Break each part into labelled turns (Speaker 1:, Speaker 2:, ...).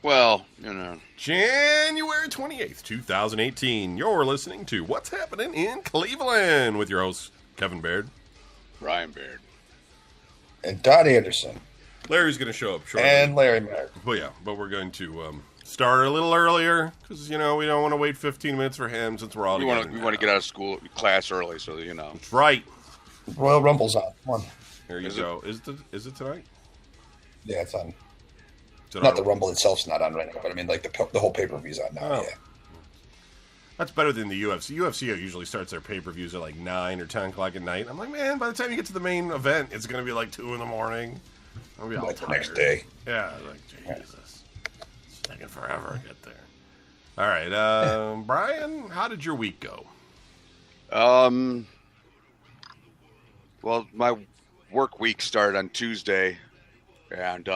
Speaker 1: Well, you know.
Speaker 2: January 28th, 2018. You're listening to What's Happening in Cleveland with your host, Kevin Baird.
Speaker 1: Ryan Baird.
Speaker 3: And Todd Anderson.
Speaker 2: Larry's going to show up shortly.
Speaker 3: And Larry Mayer.
Speaker 2: But we're going to start a little earlier because, we don't want to wait 15 minutes for him since we're all together.
Speaker 1: We want to get out of school class early, so
Speaker 2: That's right.
Speaker 3: Royal Rumble's on. Come on.
Speaker 2: Here you go. Is it tonight?
Speaker 3: Yeah, it's on.
Speaker 2: Is
Speaker 3: Not the Rumble itself's not on right now, but I mean, like the whole pay-per-view's on now.
Speaker 2: Oh.
Speaker 3: Yeah.
Speaker 2: That's better than the UFC. UFC usually starts their pay-per-views at like 9 or 10 o'clolock at night. I'm like, man, by the time you get to the main event, it's going to be like 2 in the morning. I'll be all
Speaker 3: Like the
Speaker 2: tired.
Speaker 3: next day.
Speaker 2: Yeah, like, Jesus. It's taking forever to get there. All right, Brian, how did your week go?
Speaker 1: Well, my work week started on Tuesday, and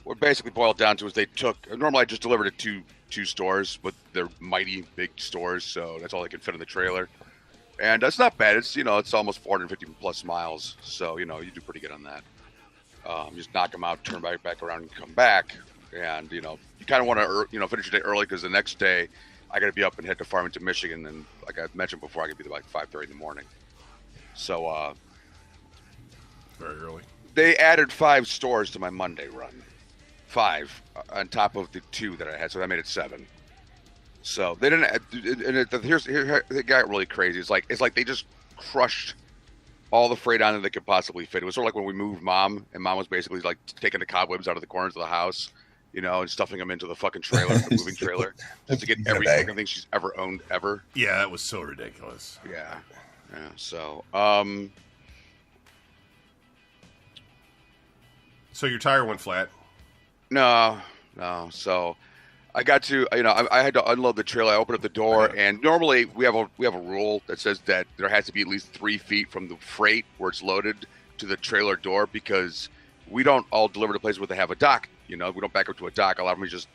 Speaker 1: what basically boiled down to is normally I just delivered to two stores, but they're mighty big stores, so that's all they can fit in the trailer. And that's not bad. It's it's almost 450 plus miles, so you do pretty good on that. Just knock them out, turn back around, and come back. And you kind of want to finish your day early because the next day I got to be up and head to Farmington, Michigan, and like I mentioned before, I could be there like 5:30 in the morning. So
Speaker 2: Very early.
Speaker 1: they added 5 stores to my Monday run. 5 on top of the 2 that I had, so that made it 7. So they didn't. And it got really crazy. It's like they just crushed all the freight on that they could possibly fit. It was sort of like when we moved Mom, and Mom was basically like taking the cobwebs out of the corners of the house, and stuffing them into the fucking trailer, the moving trailer, just to get every fucking thing she's ever owned ever.
Speaker 2: Yeah, that was so ridiculous.
Speaker 1: Yeah. So,
Speaker 2: So your tire went flat.
Speaker 1: No. So I got to, I had to unload the trailer. I opened up the door, and normally we have a rule that says that there has to be at least 3 feet from the freight where it's loaded to the trailer door, because we don't all deliver to places where they have a dock. We don't back up to a dock. A lot of them just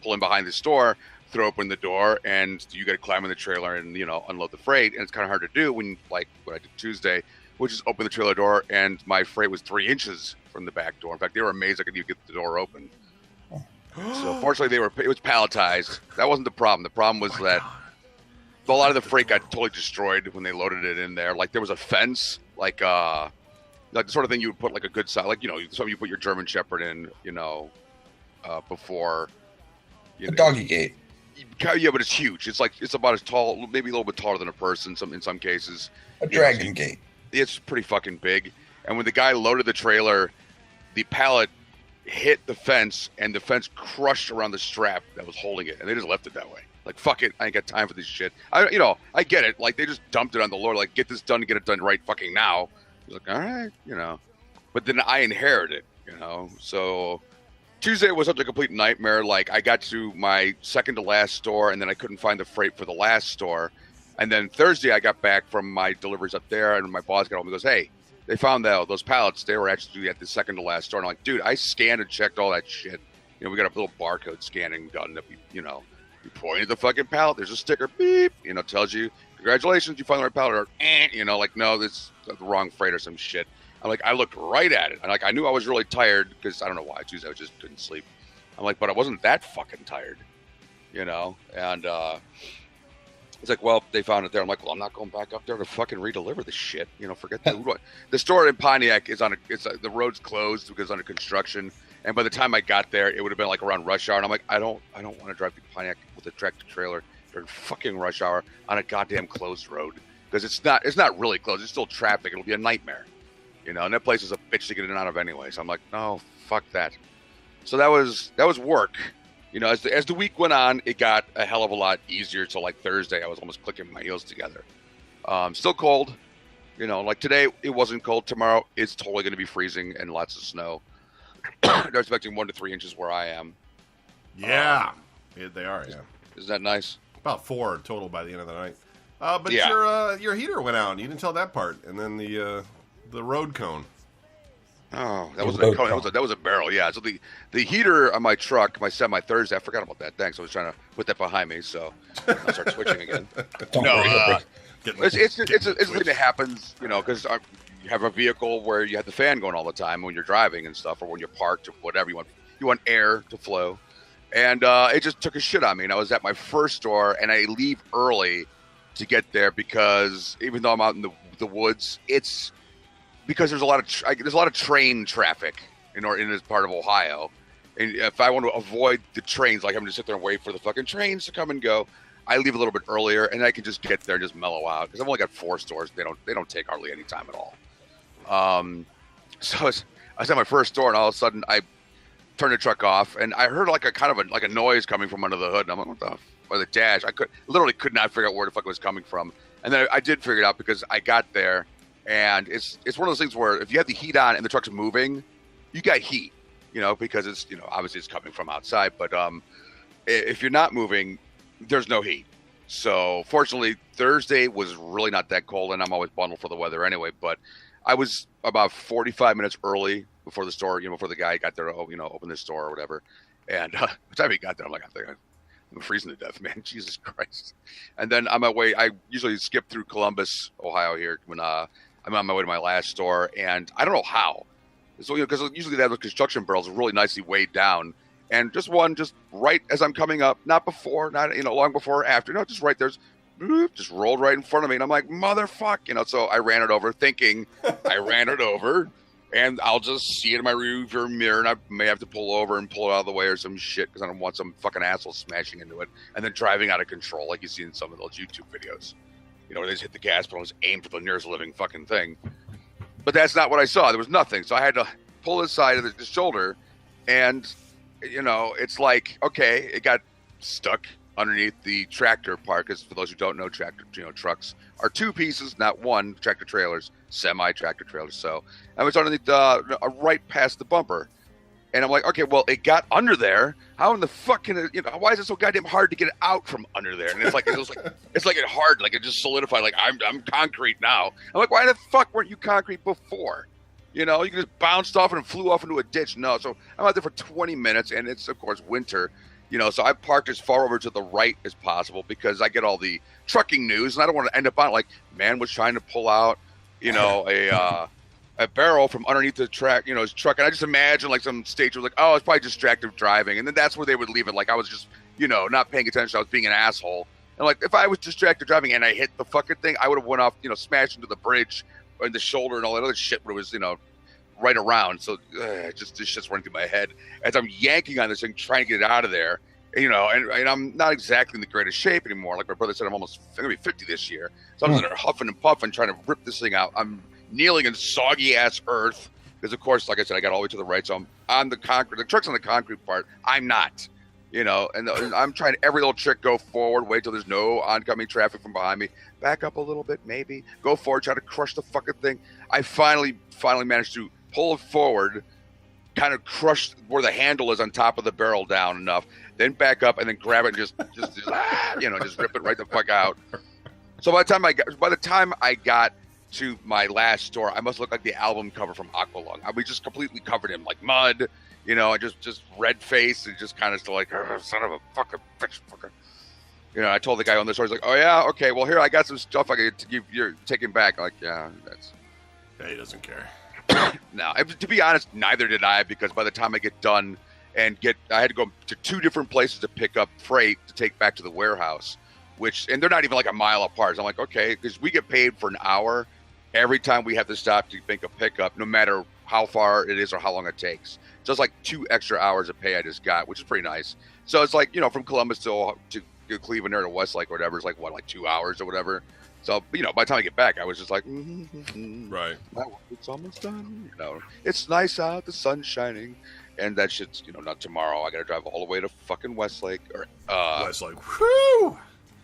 Speaker 1: pull in behind the store, throw open the door, and you got to climb in the trailer and unload the freight. And it's kind of hard to do when like what I did Tuesday, which is open the trailer door, and my freight was 3 inches from the back door. In fact, they were amazed I could even get the door open. So fortunately, it was palletized. That wasn't the problem. The problem was that a lot of the freight got totally destroyed when they loaded it in there. Like there was a fence, like the sort of thing you would put like a good size, like something you put your German Shepherd in, before.
Speaker 3: A doggy gate.
Speaker 1: Yeah, but it's huge. It's about as tall, maybe a little bit taller than a person. In some cases,
Speaker 3: A dragon gate.
Speaker 1: It's pretty fucking big. And when the guy loaded the trailer, the pallet hit the fence, and the fence crushed around the strap that was holding it, and they just left it that way. Like, fuck it, I ain't got time for this shit. I get it. Like, they just dumped it on the Lord. Like, get this done and get it done right fucking now. I was like, all right, But then I inherited, So Tuesday was such a complete nightmare. Like, I got to my second to last store, and then I couldn't find the freight for the last store. And then Thursday, I got back from my deliveries up there, and my boss got home and goes, hey, they found those pallets. They were actually at the second to last store. And I'm like, dude, I scanned and checked all that shit. We got a little barcode scanning gun that you point at the fucking pallet. There's a sticker, beep, tells you, congratulations, you found the right pallet. Or, like, no, this is the wrong freight or some shit. I'm like, I looked right at it. And like, I knew I was really tired because I don't know why. Tuesday, I just couldn't sleep. I'm like, but I wasn't that fucking tired, And it's like, well, they found it there. I'm like, well, I'm not going back up there to fucking redeliver the shit. Forget that. The store in Pontiac is the road's closed because it's under construction. And by the time I got there, it would have been like around rush hour. And I'm like, I don't want to drive to Pontiac with a tractor trailer during fucking rush hour on a goddamn closed road, because it's not really closed. It's still traffic. It'll be a nightmare, And that place is a bitch to get in and out of anyway. So I'm like, no, fuck that. So that was work. As the week went on, it got a hell of a lot easier. So like Thursday, I was almost clicking my heels together. Still cold, like today it wasn't cold. Tomorrow it's totally going to be freezing and lots of snow. They're expecting 1 to 3 inches where I am.
Speaker 2: Yeah, they are. Yeah,
Speaker 1: isn't that nice?
Speaker 2: About 4 total by the end of the night. But
Speaker 1: yeah.
Speaker 2: your heater went out. You didn't tell that part. And then the road cone.
Speaker 1: Oh, that was a barrel, yeah. So the heater on my truck, my semi Thursday, I forgot about that. Thanks. I was trying to put that behind me, so I'll start switching again. It's a thing that happens, because you have a vehicle where you have the fan going all the time when you're driving and stuff, or when you're parked or whatever. You want You want air to flow. And it just took a shit on me. And I was at my first store, and I leave early to get there because even though I'm out in the woods, it's because there's a lot of train traffic in this part of Ohio. And if I want to avoid the trains, like I'm just sit there and wait for the fucking trains to come and go, I leave a little bit earlier, and I can just get there and just mellow out because I've only got 4 stores. They don't take hardly any time at all. So I was at my first store, and all of a sudden I turned the truck off, and I heard like a noise coming from under the hood, and I'm like, what the? Or the dash. I could not figure out where the fuck it was coming from, and then I did figure it out because I got there, and it's one of those things where if you have the heat on and the truck's moving, you got heat, because it's obviously it's coming from outside, but if you're not moving, there's no heat. So fortunately, Thursday was really not that cold, and I'm always bundled for the weather anyway. But I was about 45 minutes early before the store, before the guy got there to open the store or whatever. And by the time he got there, I'm like, I'm freezing to death, man. Jesus Christ. And then on my way, I usually skip through Columbus, Ohio here when I'm on my way to my last store, and I don't know how. So because usually they have the construction barrels really nicely weighed down. And just right as I'm coming up, not before, not long before or after, just right there's, just rolled right in front of me, and I'm like, motherfuck, so I ran it over, thinking I ran it over, and I'll just see it in my rearview mirror, and I may have to pull over and pull it out of the way or some shit because I don't want some fucking asshole smashing into it and then driving out of control like you see in some of those YouTube videos, where they just hit the gas pedal and just aim for the nearest living fucking thing. But that's not what I saw. There was nothing, so I had to pull his side of the shoulder, and it's like, okay, it got stuck underneath the tractor part, because for those who don't know, trucks are 2 pieces, not one. Tractor trailers, semi-tractor trailers. So I was underneath right past the bumper, and I'm like, okay, well, it got under there. How in the fuck can it? Why is it so goddamn hard to get it out from under there? And it's like it hard, like it just solidified. Like I'm concrete now. I'm like, why the fuck weren't you concrete before? You just bounced off and flew off into a ditch. No, so I'm out there for 20 minutes, and it's, of course, winter. So I parked as far over to the right as possible because I get all the trucking news, and I don't want to end up on it like, man was trying to pull out, a barrel from underneath the track, his truck. And I just imagine like some stage was like, oh, it's probably distracted driving. And then that's where they would leave it. Like I was just, not paying attention. I was being an asshole. And like, if I was distracted driving and I hit the fucking thing, I would have went off, smashed into the bridge and the shoulder and all that other shit where it was, right around. So just this shit's running through my head as I'm yanking on this thing, trying to get it out of there. And I'm not exactly in the greatest shape anymore. Like my brother said, I'm going to be 50 this year. So I'm there huffing and puffing, trying to rip this thing out. I'm kneeling in soggy ass earth because, of course, like I said, I got all the way to the right. So I'm on the concrete. The truck's on the concrete part. I'm not. And I'm trying every little trick, go forward, wait till there's no oncoming traffic from behind me, back up a little bit, maybe, go forward, try to crush the fucking thing. I finally managed to pull it forward, kind of crush where the handle is on top of the barrel down enough, then back up and then grab it and just rip it right the fuck out. So by the time I got to my last store, I must look like the album cover from Aqualung. I was just completely covered in like mud. I just red face and just kind of still like, son of a fucking bitch, fucker. I told the guy on the store, he's like, oh yeah, okay, well here I got some stuff I could give you're taking back. Like, yeah,
Speaker 2: he doesn't care.
Speaker 1: No, to be honest, neither did I, because by the time I get done and I had to go to 2 different places to pick up freight to take back to the warehouse, and they're not even like a mile apart. So I'm like, okay, because we get paid for an hour every time we have to stop to make a pickup, no matter how far it is or how long it takes. So it's like 2 extra hours of pay I just got, which is pretty nice. So it's like, from Columbus to Cleveland or to Westlake or whatever, it's like 2 hours or whatever. So, by the time I get back, I was just like,
Speaker 2: right.
Speaker 1: It's almost done. It's nice out, the sun's shining. And that shit's, not tomorrow. I got to drive all the way to fucking Westlake.
Speaker 2: Westlake. Whew!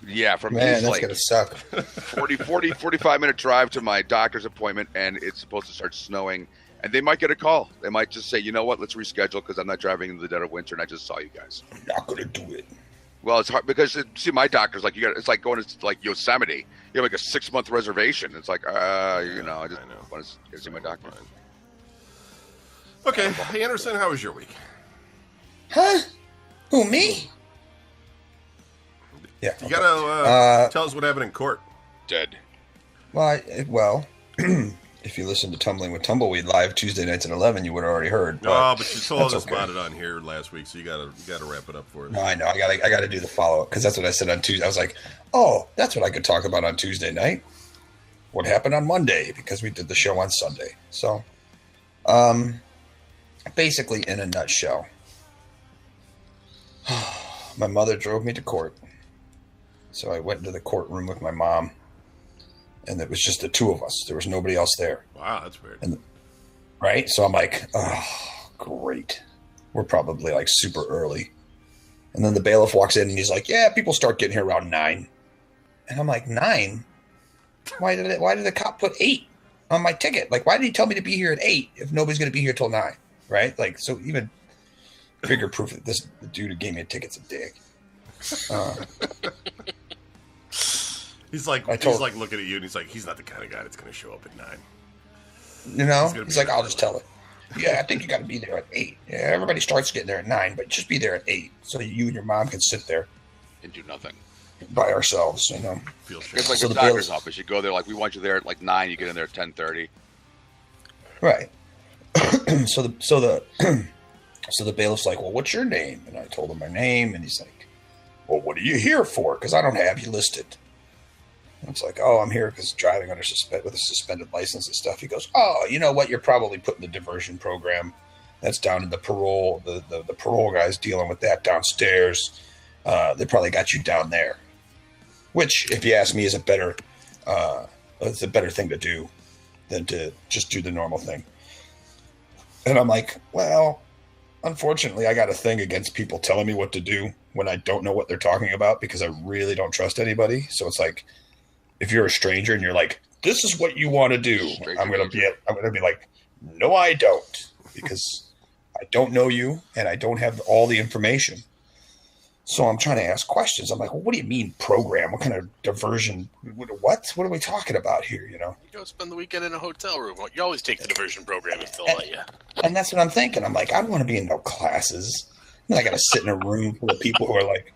Speaker 1: Yeah, from
Speaker 3: Man,
Speaker 1: Eastlake.
Speaker 3: that's going to suck.
Speaker 1: 45-minute drive to my doctor's appointment, and it's supposed to start snowing. And they might get a call. They might just say, you know what, let's reschedule because I'm not driving in the dead of winter, and I just saw you guys.
Speaker 3: I'm not going to do it.
Speaker 1: Well, it's hard because my doctor's like, it's like going to like Yosemite. You have like a 6-month reservation. It's like, I just want to see my doctor.
Speaker 2: Okay, hey Anderson, how was your week?
Speaker 3: Huh? Who, me? Yeah.
Speaker 2: You gotta tell us what happened in court.
Speaker 1: Dead.
Speaker 3: Well, if you listen to Tumbling with Tumbleweed live Tuesday nights at 11, you would have already heard.
Speaker 2: But you told us
Speaker 3: okay.
Speaker 2: about it on here last week, so you gotta wrap it up for us.
Speaker 3: No, I know. I gotta do the follow up because that's what I said on Tuesday. I was like, oh, that's what I could talk about on Tuesday night. What happened on Monday because we did the show on Sunday. So, basically, in a nutshell, my mother drove me to court. So I went into the courtroom with my mom, and it was just the two of us. There was nobody else there.
Speaker 2: Wow, that's weird.
Speaker 3: Right? So I'm like, oh, great. We're probably like super early. And then the bailiff walks in and he's like, yeah, people start getting here around 9. And I'm like, 9? Why did the cop put 8 on my ticket? Like, why did he tell me to be here at 8 if nobody's going to be here till 9? Right? Like, so even bigger proof that the dude who gave me a ticket's a dick.
Speaker 2: He's like looking at you and he's like, he's not the kind of guy that's going to show up at 9.
Speaker 3: You know, he's like, I'll just tell it. Yeah, I think you got to be there at 8. Yeah, everybody starts getting there at 9, but just be there at 8 so you and your mom can sit there
Speaker 1: and do nothing
Speaker 3: by ourselves. You know,
Speaker 1: it's like a doctor's office. You go there like we want you there at like 9. You get in there at 10:30.
Speaker 3: Right. So the bailiff's like, well, what's your name? And I told him my name, and he's like, well, what are you here for? Because I don't have you listed. And it's like, oh, I'm here because driving under with a suspended license and stuff. He goes, oh, you know what? You're probably put in the diversion program. That's down in the parole. The parole guy's dealing with that downstairs. They probably got you down there. Which, if you ask me, is it's a better thing to do than to just do the normal thing. And I'm like, well, unfortunately, I got a thing against people telling me what to do when I don't know what they're talking about because I really don't trust anybody. So it's like, if you're a stranger and you're like, this is what you want to do, I'm gonna be like, no, I don't, because I don't know you and I don't have all the information. So I'm trying to ask questions. I'm like, well, what do you mean program? What kind of diversion? What are we talking about here? You know,
Speaker 4: you go spend the weekend in a hotel room. You always take the diversion program if they'll let you.
Speaker 3: And that's what I'm thinking. I'm like, I don't want to be in no classes. And I got to sit in a room full of people who are like,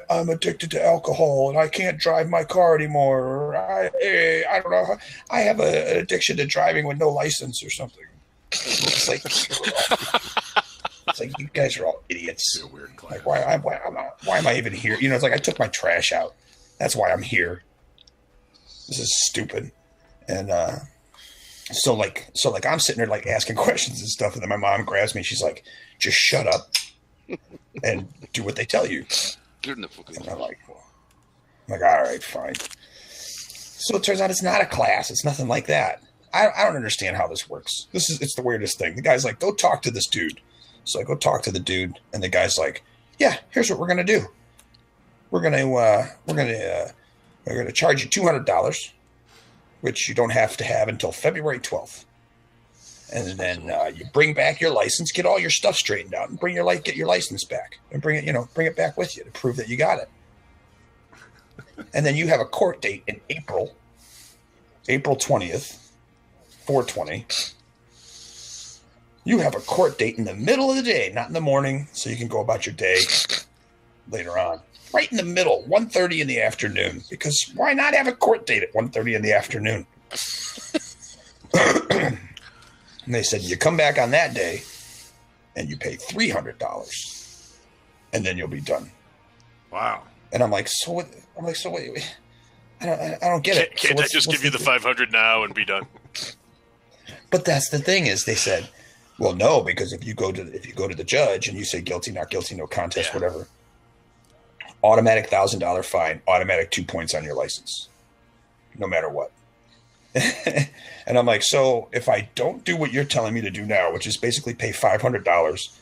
Speaker 3: I'm addicted to alcohol and I can't drive my car anymore. I don't know. I have an addiction to driving with no license or something. It's like you guys are all idiots.
Speaker 2: It's a weird class.
Speaker 3: Like why am I even here? You know, it's like I took my trash out. That's why I'm here. This is stupid. And so I'm sitting there like asking questions and stuff, and then my mom grabs me. She's like, "Just shut up and do what they tell you." And I'm like, all right, fine. So it turns out it's not a class. It's nothing like that. I don't understand how this works. It's the weirdest thing. The guy's like, go talk to this dude. So I go talk to the dude, and the guy's like, yeah, here's what we're gonna do. We're gonna charge you $200, which you don't have to have until February 12th. And then you bring back your license, get all your stuff straightened out, and get your license back, and bring it back with you to prove that you got it. And then you have a court date in April 20th, 4/20. You have a court date in the middle of the day, not in the morning, so you can go about your day later on. Right in the middle, 1:30 in the afternoon, because why not have a court date at 1:30 in the afternoon? And they said, you come back on that day and you pay $300 and then you'll be done.
Speaker 2: Wow.
Speaker 3: And I'm like, wait. I don't get it.
Speaker 4: Can't I just give you the $500 now and be done?
Speaker 3: But that's the thing is they said, well, no, because if you go to the judge and you say guilty, not guilty, no contest, whatever, automatic $1,000 fine, automatic 2 points on your license, no matter what. And I'm like, so if I don't do what you're telling me to do now, which is basically pay $500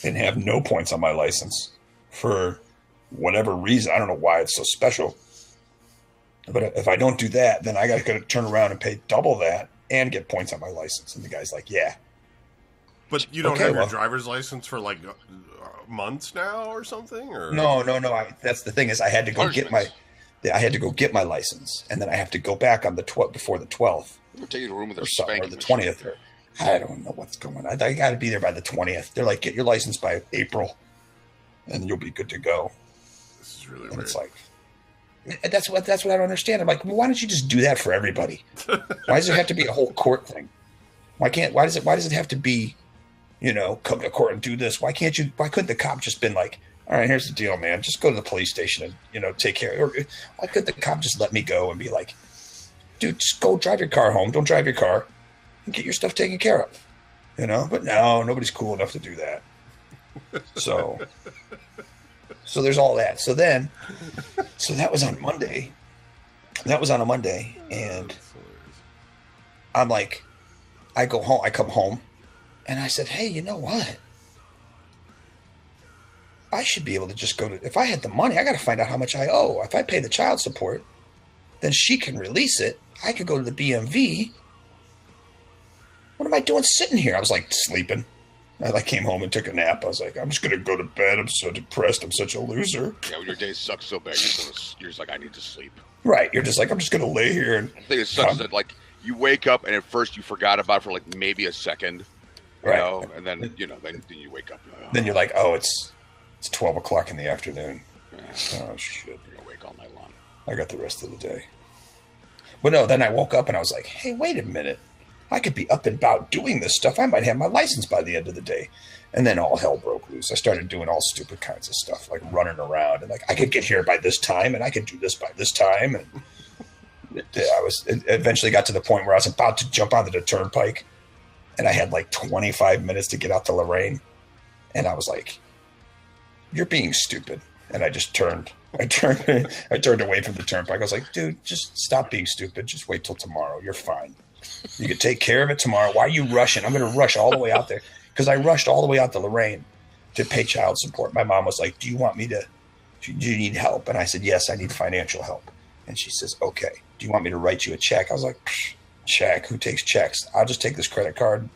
Speaker 3: and have no points on my license for whatever reason, I don't know why it's so special, but if I don't do that, then I got to turn around and pay double that and get points on my license. And the guy's like, yeah.
Speaker 2: But you don't have your driver's license for like months now or something? Or
Speaker 3: no. That's the thing is I had to go get my license, and then I have to go back on the before the 12th.
Speaker 1: We'll take you to a room with
Speaker 3: or the 20th. Or I don't know what's going on. I got to be there by the 20th. They're like, get your license by April, and you'll be good to go.
Speaker 2: This is really
Speaker 3: and
Speaker 2: weird.
Speaker 3: It's like, That's what I don't understand. I'm like, well, why don't you just do that for everybody? Why does it have to be a whole court thing? Why does it have to be, come to court and do this? Why couldn't the cop just been like, all right, here's the deal, man. Just go to the police station and, take care. Or why couldn't the cop just let me go and be like, dude, just go drive your car home. Don't drive your car and get your stuff taken care of. But no, nobody's cool enough to do that. So there's all that. So that was on Monday. That was on a Monday. And I'm like, I come home and I said, hey, you know what? I should be able to just if I had the money, I got to find out how much I owe. If I pay the child support, then she can release it. I could go to the BMV. What am I doing sitting here? I was like sleeping. I came home and took a nap. I was like, I'm just going to go to bed. I'm so depressed. I'm such a loser.
Speaker 1: Yeah, when your day sucks so bad, you're just like, I need to sleep.
Speaker 3: Right. You're just like, I'm just going to lay here. And
Speaker 1: I think it sucks that, like, you wake up and at first you forgot about it for, like, maybe a second.
Speaker 3: Right.
Speaker 1: And then, then you wake up.
Speaker 3: Then you're like, oh, it's 12 o'clock in the afternoon.
Speaker 1: Yeah.
Speaker 3: Oh, shit.
Speaker 1: You're going to wake all night long.
Speaker 3: I got the rest of the day. But no, then I woke up and I was like, hey, wait a minute. I could be up and about doing this stuff. I might have my license by the end of the day. And then all hell broke loose. I started doing all stupid kinds of stuff, like running around. And like, I could get here by this time and I could do this by this time. And it eventually got to the point where I was about to jump onto the turnpike. And I had like 25 minutes to get out to Lorraine. And I was like, you're being stupid. And I just turned. I turned away from the turnpike. I was like, dude, just stop being stupid. Just wait till tomorrow. You're fine. You can take care of it tomorrow. Why are you rushing? I'm going to rush all the way out there. Because I rushed all the way out to Lorraine to pay child support. My mom was like, do you need help? And I said, yes, I need financial help. And she says, okay. Do you want me to write you a check? I was like, check? Who takes checks? I'll just take this credit card.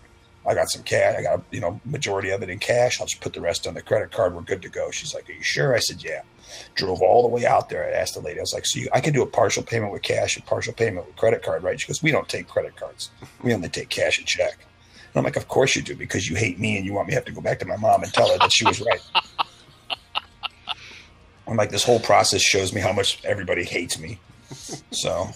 Speaker 3: I got some cash. I got, majority of it in cash. I'll just put the rest on the credit card. We're good to go. She's like, are you sure? I said, yeah. Drove all the way out there. I asked the lady, I was like, so I can do a partial payment with cash and partial payment with credit card, right? She goes, we don't take credit cards. We only take cash and check. And I'm like, of course you do, because you hate me and you want me to have to go back to my mom and tell her that she was right. I'm like, this whole process shows me how much everybody hates me. So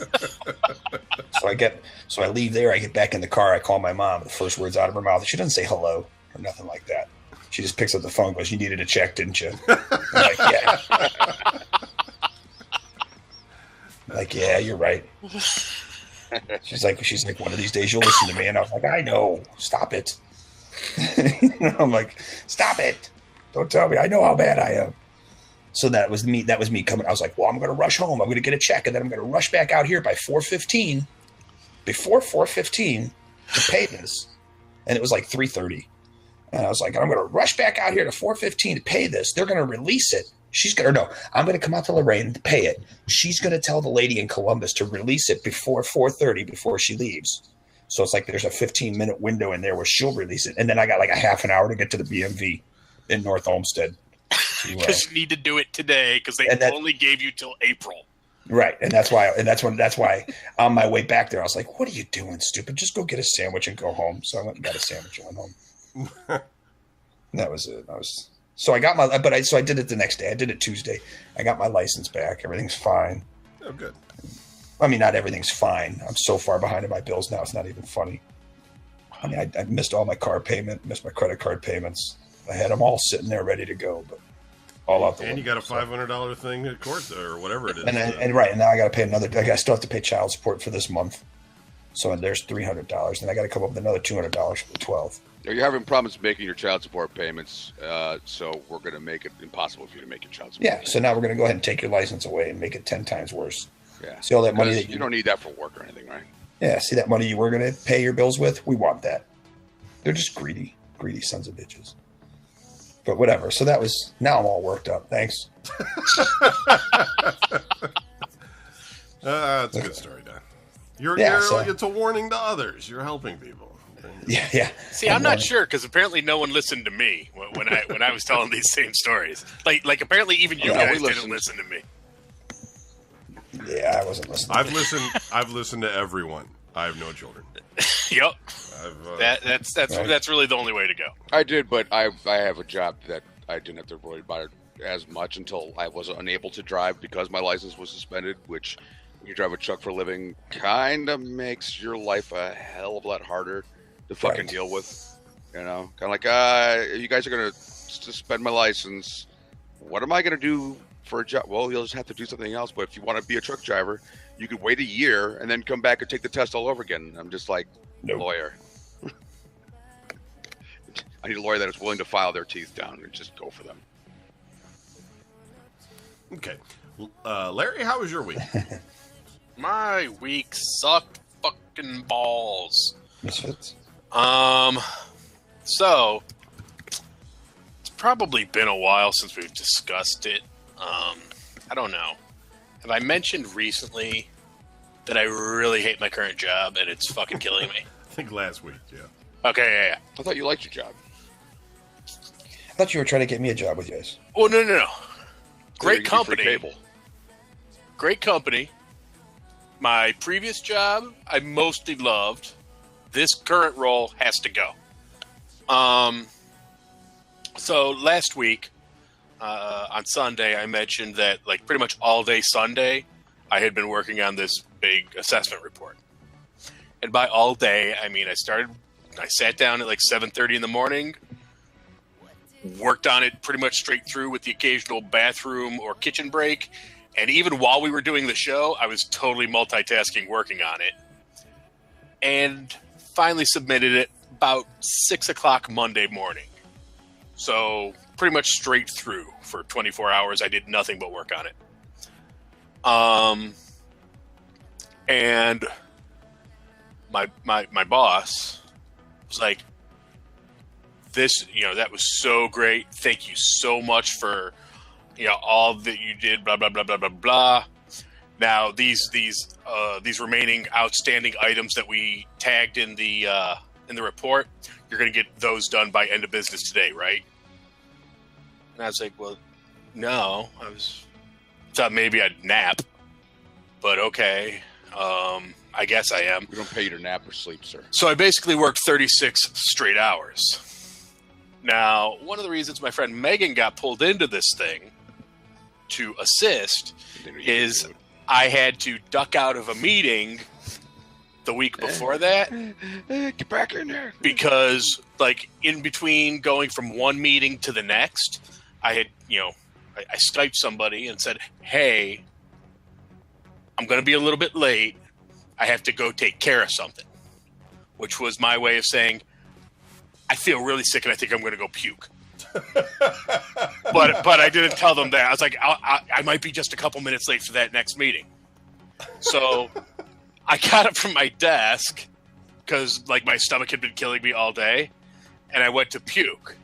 Speaker 3: I leave there. I get back in the car. I call my mom. The first words out of her mouth, she doesn't say hello or nothing like that. She just picks up the phone and goes, you needed a check, didn't you? I'm like, yeah. I'm like, yeah, you're right. She's like, one of these days you'll listen to me. And I was like, I know. Stop it. I'm like, stop it. Don't tell me. I know how bad I am. So that was me coming. I was like, well, I'm going to rush home. I'm going to get a check. And then I'm going to rush back out here by 4:15, before 4:15 to pay this. And it was like 3:30. And I was like, I'm going to rush back out here to 4:15 to pay this. They're going to release it. I'm going to come out to Lorraine to pay it. She's going to tell the lady in Columbus to release it before 4:30, before she leaves. So it's like there's a 15-minute window in there where she'll release it. And then I got like a half an hour to get to the BMV in North Olmsted.
Speaker 4: Because you need to do it today because they only gave you till April.
Speaker 3: Right. And that's why on my way back there, I was like, what are you doing, stupid? Just go get a sandwich and go home. So I went and got a sandwich and went home. That was it. So I got I did it the next day. I did it Tuesday. I got my license back. Everything's fine.
Speaker 2: Oh, good.
Speaker 3: I mean, not everything's fine. I'm so far behind in my bills now. It's not even funny. I mean, I missed all my car payment, missed my credit card payments. I had them all sitting there ready to go, but all out the window.
Speaker 2: And you got a $500 thing at court or whatever it is.
Speaker 3: And now I got to pay another. I still have to pay child support for this month. So there's $300, and I got to come up with another $200 for the 12.
Speaker 1: You're having problems making your child support payments, so we're going to make it impossible for you to make your child support payments.
Speaker 3: So now we're going to go ahead and take your license away and make it 10 times worse.
Speaker 1: Yeah.
Speaker 3: See all that money that
Speaker 1: you don't need that for work or anything, right?
Speaker 3: Yeah. See that money you were going to pay your bills with? We want that. They're just greedy sons of bitches. But whatever. So now I'm all worked up. Thanks.
Speaker 2: That's a good story, Dan. It's a warning to others. You're helping people.
Speaker 3: Yeah.
Speaker 4: See, I'm not sure because apparently no one listened to me when I was telling these same stories. Like apparently even you guys didn't listen to me.
Speaker 3: Yeah, I wasn't listening.
Speaker 2: I've listened to everyone. I have no children.
Speaker 4: Yep. That's really the only way to go.
Speaker 1: I did, but I have a job that I didn't have to worry about it as much until I was unable to drive because my license was suspended, which when you drive a truck for a living kind of makes your life a hell of a lot harder to fucking deal with. You know, kind of like, you guys are going to suspend my license. What am I going to do for a job? Well, you'll just have to do something else. But if you want to be a truck driver, you could wait a year and then come back and take the test all over again. I'm just like,
Speaker 3: Nope.
Speaker 1: Lawyer. I need a lawyer that is willing to file their teeth down and just go for them.
Speaker 2: Okay. Larry, how was your week?
Speaker 4: My week sucked fucking balls.
Speaker 3: Misfits.
Speaker 4: So it's probably been a while since we've discussed it. I don't know. Have I mentioned recently that I really hate my current job and it's fucking killing me?
Speaker 2: I think last week, yeah.
Speaker 4: Okay, yeah.
Speaker 1: I thought you liked your job.
Speaker 3: I thought you were trying to get me a job with you guys.
Speaker 4: Oh, no.
Speaker 1: You
Speaker 4: Great
Speaker 1: get free
Speaker 4: company.
Speaker 1: cable.
Speaker 4: Great company. My previous job, I mostly loved. This current role has to go. So last week, on Sunday, I mentioned that like pretty much all day Sunday, I had been working on this big assessment report. And by all day, I mean I sat down at like 7:30 in the morning, worked on it pretty much straight through with the occasional bathroom or kitchen break. And even while we were doing the show, I was totally multitasking working on it. And finally submitted it about 6 o'clock Monday morning. So pretty much straight through for 24 hours. I did nothing but work on it. And my boss was like, this, that was so great. Thank you so much for, all that you did, blah, blah, blah, blah, blah, blah. Now, these remaining outstanding items that we tagged in the report, you're going to get those done by end of business today, right? And I was like, well, no. Thought maybe I'd nap, but okay. I guess I am.
Speaker 1: We don't pay you to nap or sleep, sir.
Speaker 4: So I basically worked 36 straight hours. Now, one of the reasons my friend Megan got pulled into this thing to assist is I had to duck out of a meeting the week before that.
Speaker 1: Get back in there.
Speaker 4: Because, like, in between going from one meeting to the next, I had, I Skyped somebody and said, hey, I'm going to be a little bit late. I have to go take care of something, which was my way of saying, I feel really sick and I think I'm going to go puke. but I didn't tell them that. I was like, I might be just a couple minutes late for that next meeting. So I got up from my desk because like my stomach had been killing me all day, and I went to puke.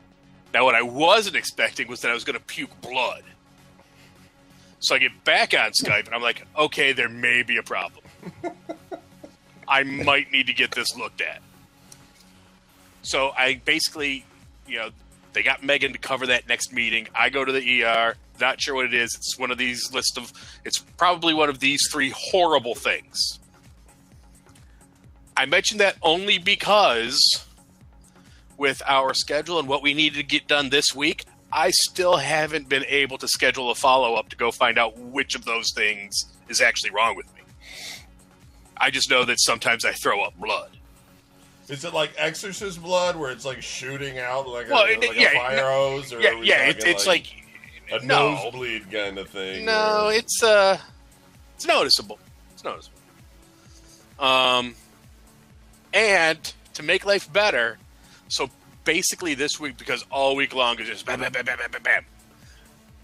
Speaker 4: Now what I wasn't expecting was that I was going to puke blood. So I get back on Skype and I'm like, okay, there may be a problem. I might need to get this looked at. So I basically, they got Megan to cover that next meeting. I go to the ER, not sure what it is. It's one of these it's probably one of these three horrible things. I mentioned that only because with our schedule and what we needed to get done this week, I still haven't been able to schedule a follow-up to go find out which of those things is actually wrong with me. I just know that sometimes I throw up blood.
Speaker 2: Is it like Exorcist blood, where it's like shooting out like a fire hose? Or
Speaker 4: it's like
Speaker 2: a nosebleed kind of thing.
Speaker 4: No, it's noticeable. It's noticeable. And to make life better, so basically this week, because all week long is just bam, bam, bam, bam, bam, bam, bam.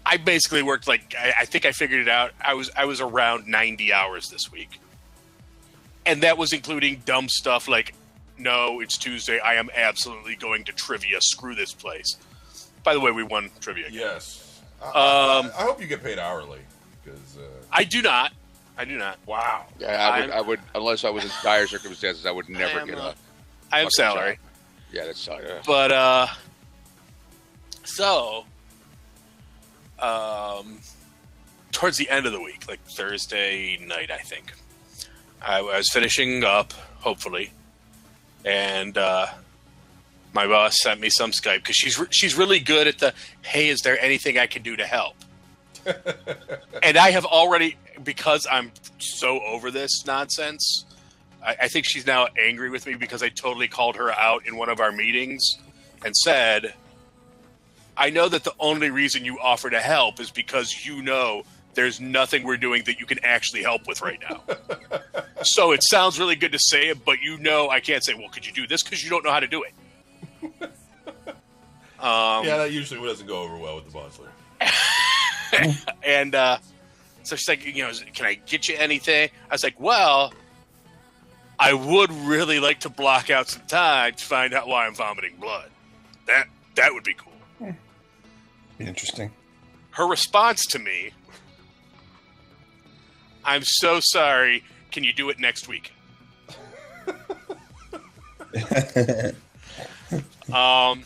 Speaker 4: I basically worked like I think I figured it out. I was around 90 hours this week, and that was including dumb stuff like, no, it's Tuesday. I am absolutely going to trivia. Screw this place. By the way, we won trivia.
Speaker 2: Yes. I hope you get paid hourly, because
Speaker 4: I do not.
Speaker 2: Wow.
Speaker 1: Yeah, I would unless I was in dire circumstances. I would never get a.
Speaker 4: I have salary.
Speaker 1: Job. Yeah, that's salary.
Speaker 4: But towards the end of the week, like Thursday night, I think, I was finishing up, hopefully, and my boss sent me some Skype because she's really good at the, hey, is there anything I can do to help? And I have already, because I'm so over this nonsense, I think she's now angry with me because I totally called her out in one of our meetings and said, I know that the only reason you offer to help is because you know there's nothing we're doing that you can actually help with right now. So it sounds really good to say it, but you know I can't say, well, could you do this? Because you don't know how to do it.
Speaker 2: Yeah, that usually doesn't go over well with the boss lawyer.
Speaker 4: And so she's like, can I get you anything? I was like, well, I would really like to block out some time to find out why I'm vomiting blood. That would be cool.
Speaker 3: Be interesting.
Speaker 4: Her response to me, I'm so sorry. Can you do it next week?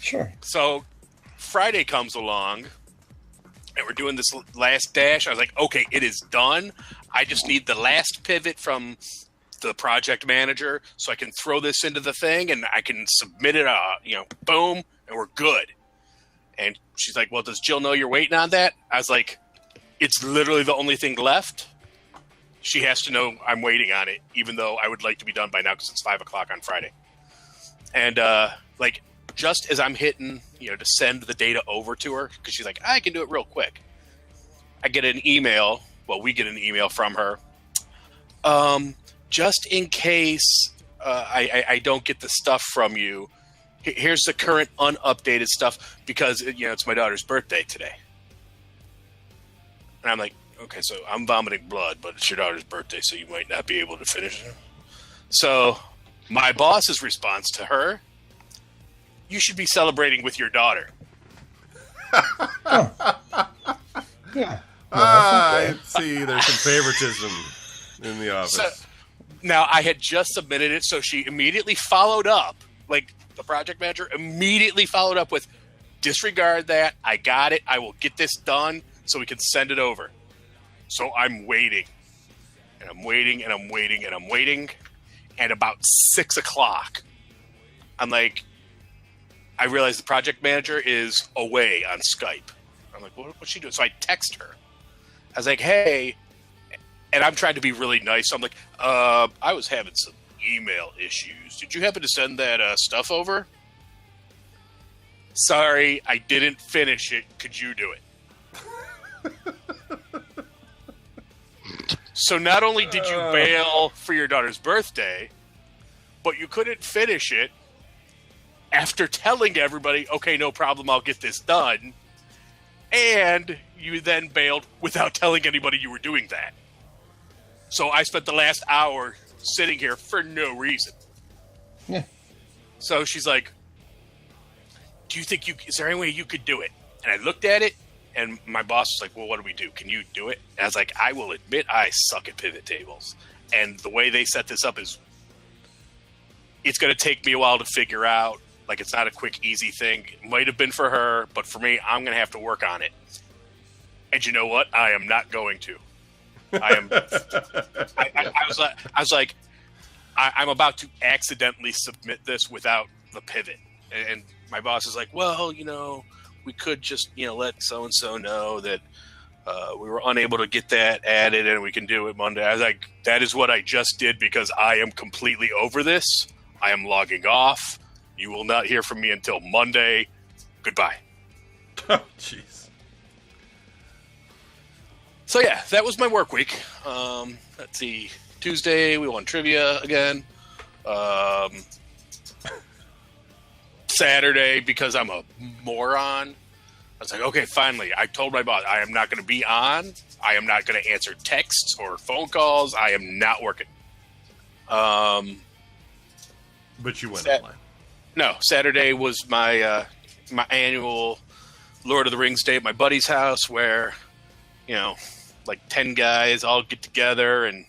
Speaker 3: Sure.
Speaker 4: So Friday comes along and we're doing this last dash. I was like, okay, it is done. I just need the last pivot from the project manager so I can throw this into the thing and I can submit it, boom, and we're good. And she's like, well, does Jill know you're waiting on that? I was like, it's literally the only thing left. She has to know I'm waiting on it, even though I would like to be done by now because it's 5:00 on Friday. And just as I'm hitting, to send the data over to her, because she's like, I can do it real quick. I get an email. Well, we get an email from her. Just in case I don't get the stuff from you, here's the current unupdated stuff because, it's my daughter's birthday today. And I'm like, okay, so I'm vomiting blood, but it's your daughter's birthday, so you might not be able to finish it. So my boss's response to her, you should be celebrating with your daughter.
Speaker 3: Yeah.
Speaker 2: I see there's some favoritism in the office.
Speaker 4: So, now, I had just submitted it, so she immediately followed up. Like, the project manager immediately followed up with, disregard that. I got it. I will get this done so we can send it over. So I'm waiting. And I'm waiting, and I'm waiting, and I'm waiting. And about 6 o'clock, I'm like, I realize the project manager is away on Skype. I'm like, what's she doing? So I text her. I was like, hey, and I'm trying to be really nice. I'm like, I was having some email issues. Did you happen to send that stuff over? Sorry, I didn't finish it. Could you do it? So not only did you bail for your daughter's birthday, but you couldn't finish it after telling everybody, okay, no problem, I'll get this done. And you then bailed without telling anybody you were doing that. So I spent the last hour sitting here for no reason.
Speaker 3: Yeah.
Speaker 4: So she's like, do you think is there any way you could do it? And I looked at it, and my boss was like, well, what do we do? Can you do it? And I was like, I will admit I suck at pivot tables. And the way they set this up is it's going to take me a while to figure out. Like, it's not a quick, easy thing. It might have been for her, but for me, I'm going to have to work on it. And you know what? I am not going to. I am. I was like, I'm about to accidentally submit this without the pivot. And my boss is like, well, we could just, let so-and-so know that we were unable to get that added and we can do it Monday. I was like, that is what I just did because I am completely over this. I am logging off. You will not hear from me until Monday. Goodbye.
Speaker 2: Oh, jeez.
Speaker 4: So, yeah, that was my work week. Let's see. Tuesday, we won trivia again. Saturday, because I'm a moron, I was like, okay, finally. I told my boss, I am not going to be on. I am not going to answer texts or phone calls. I am not working.
Speaker 2: But you went online.
Speaker 4: No, Saturday was my my annual Lord of the Rings day at my buddy's house where, like 10 guys all get together and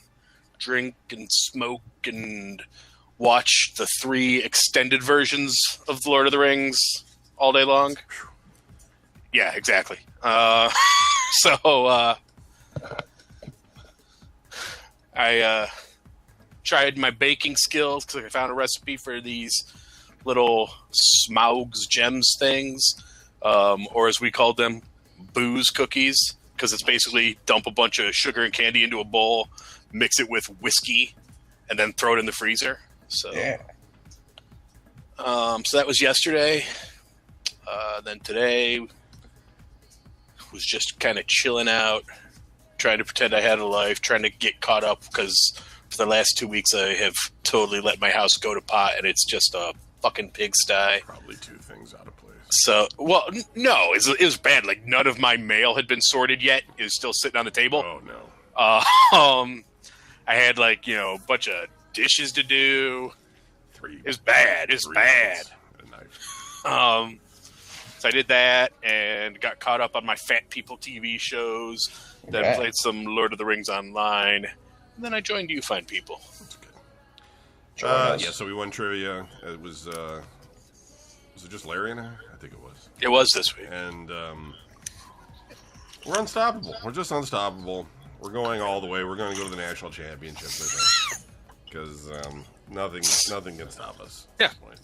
Speaker 4: drink and smoke and watch the 3 extended versions of the Lord of the Rings all day long. Yeah, exactly. So I tried my baking skills because I found a recipe for these little Smaugs Gems things, or as we called them, booze cookies, because it's basically dump a bunch of sugar and candy into a bowl, mix it with whiskey, and then throw it in the freezer. So, so that was yesterday. Then today was just kind of chilling out, trying to pretend I had a life, trying to get caught up, because for the last 2 weeks I have totally let my house go to pot, and it's just a fucking pigsty.
Speaker 2: Probably two things out of place.
Speaker 4: So, well, no, it was bad. Like, none of my mail had been sorted yet. It was still sitting on the table.
Speaker 2: Oh, no.
Speaker 4: I had, like, you know, a bunch of dishes to do.
Speaker 2: It
Speaker 4: was bad. It was bad. So I did that and got caught up on my fat people TV shows. Then played some Lord of the Rings online. And then I joined You Fine People.
Speaker 2: That's good. So we won trivia. It was it just Larry and I? I think it was.
Speaker 4: It was this week.
Speaker 2: And we're unstoppable. We're just unstoppable. We're going all the way. We're going to go to the national championships, I think. Because nothing can stop us.
Speaker 4: Yeah.
Speaker 2: At this point.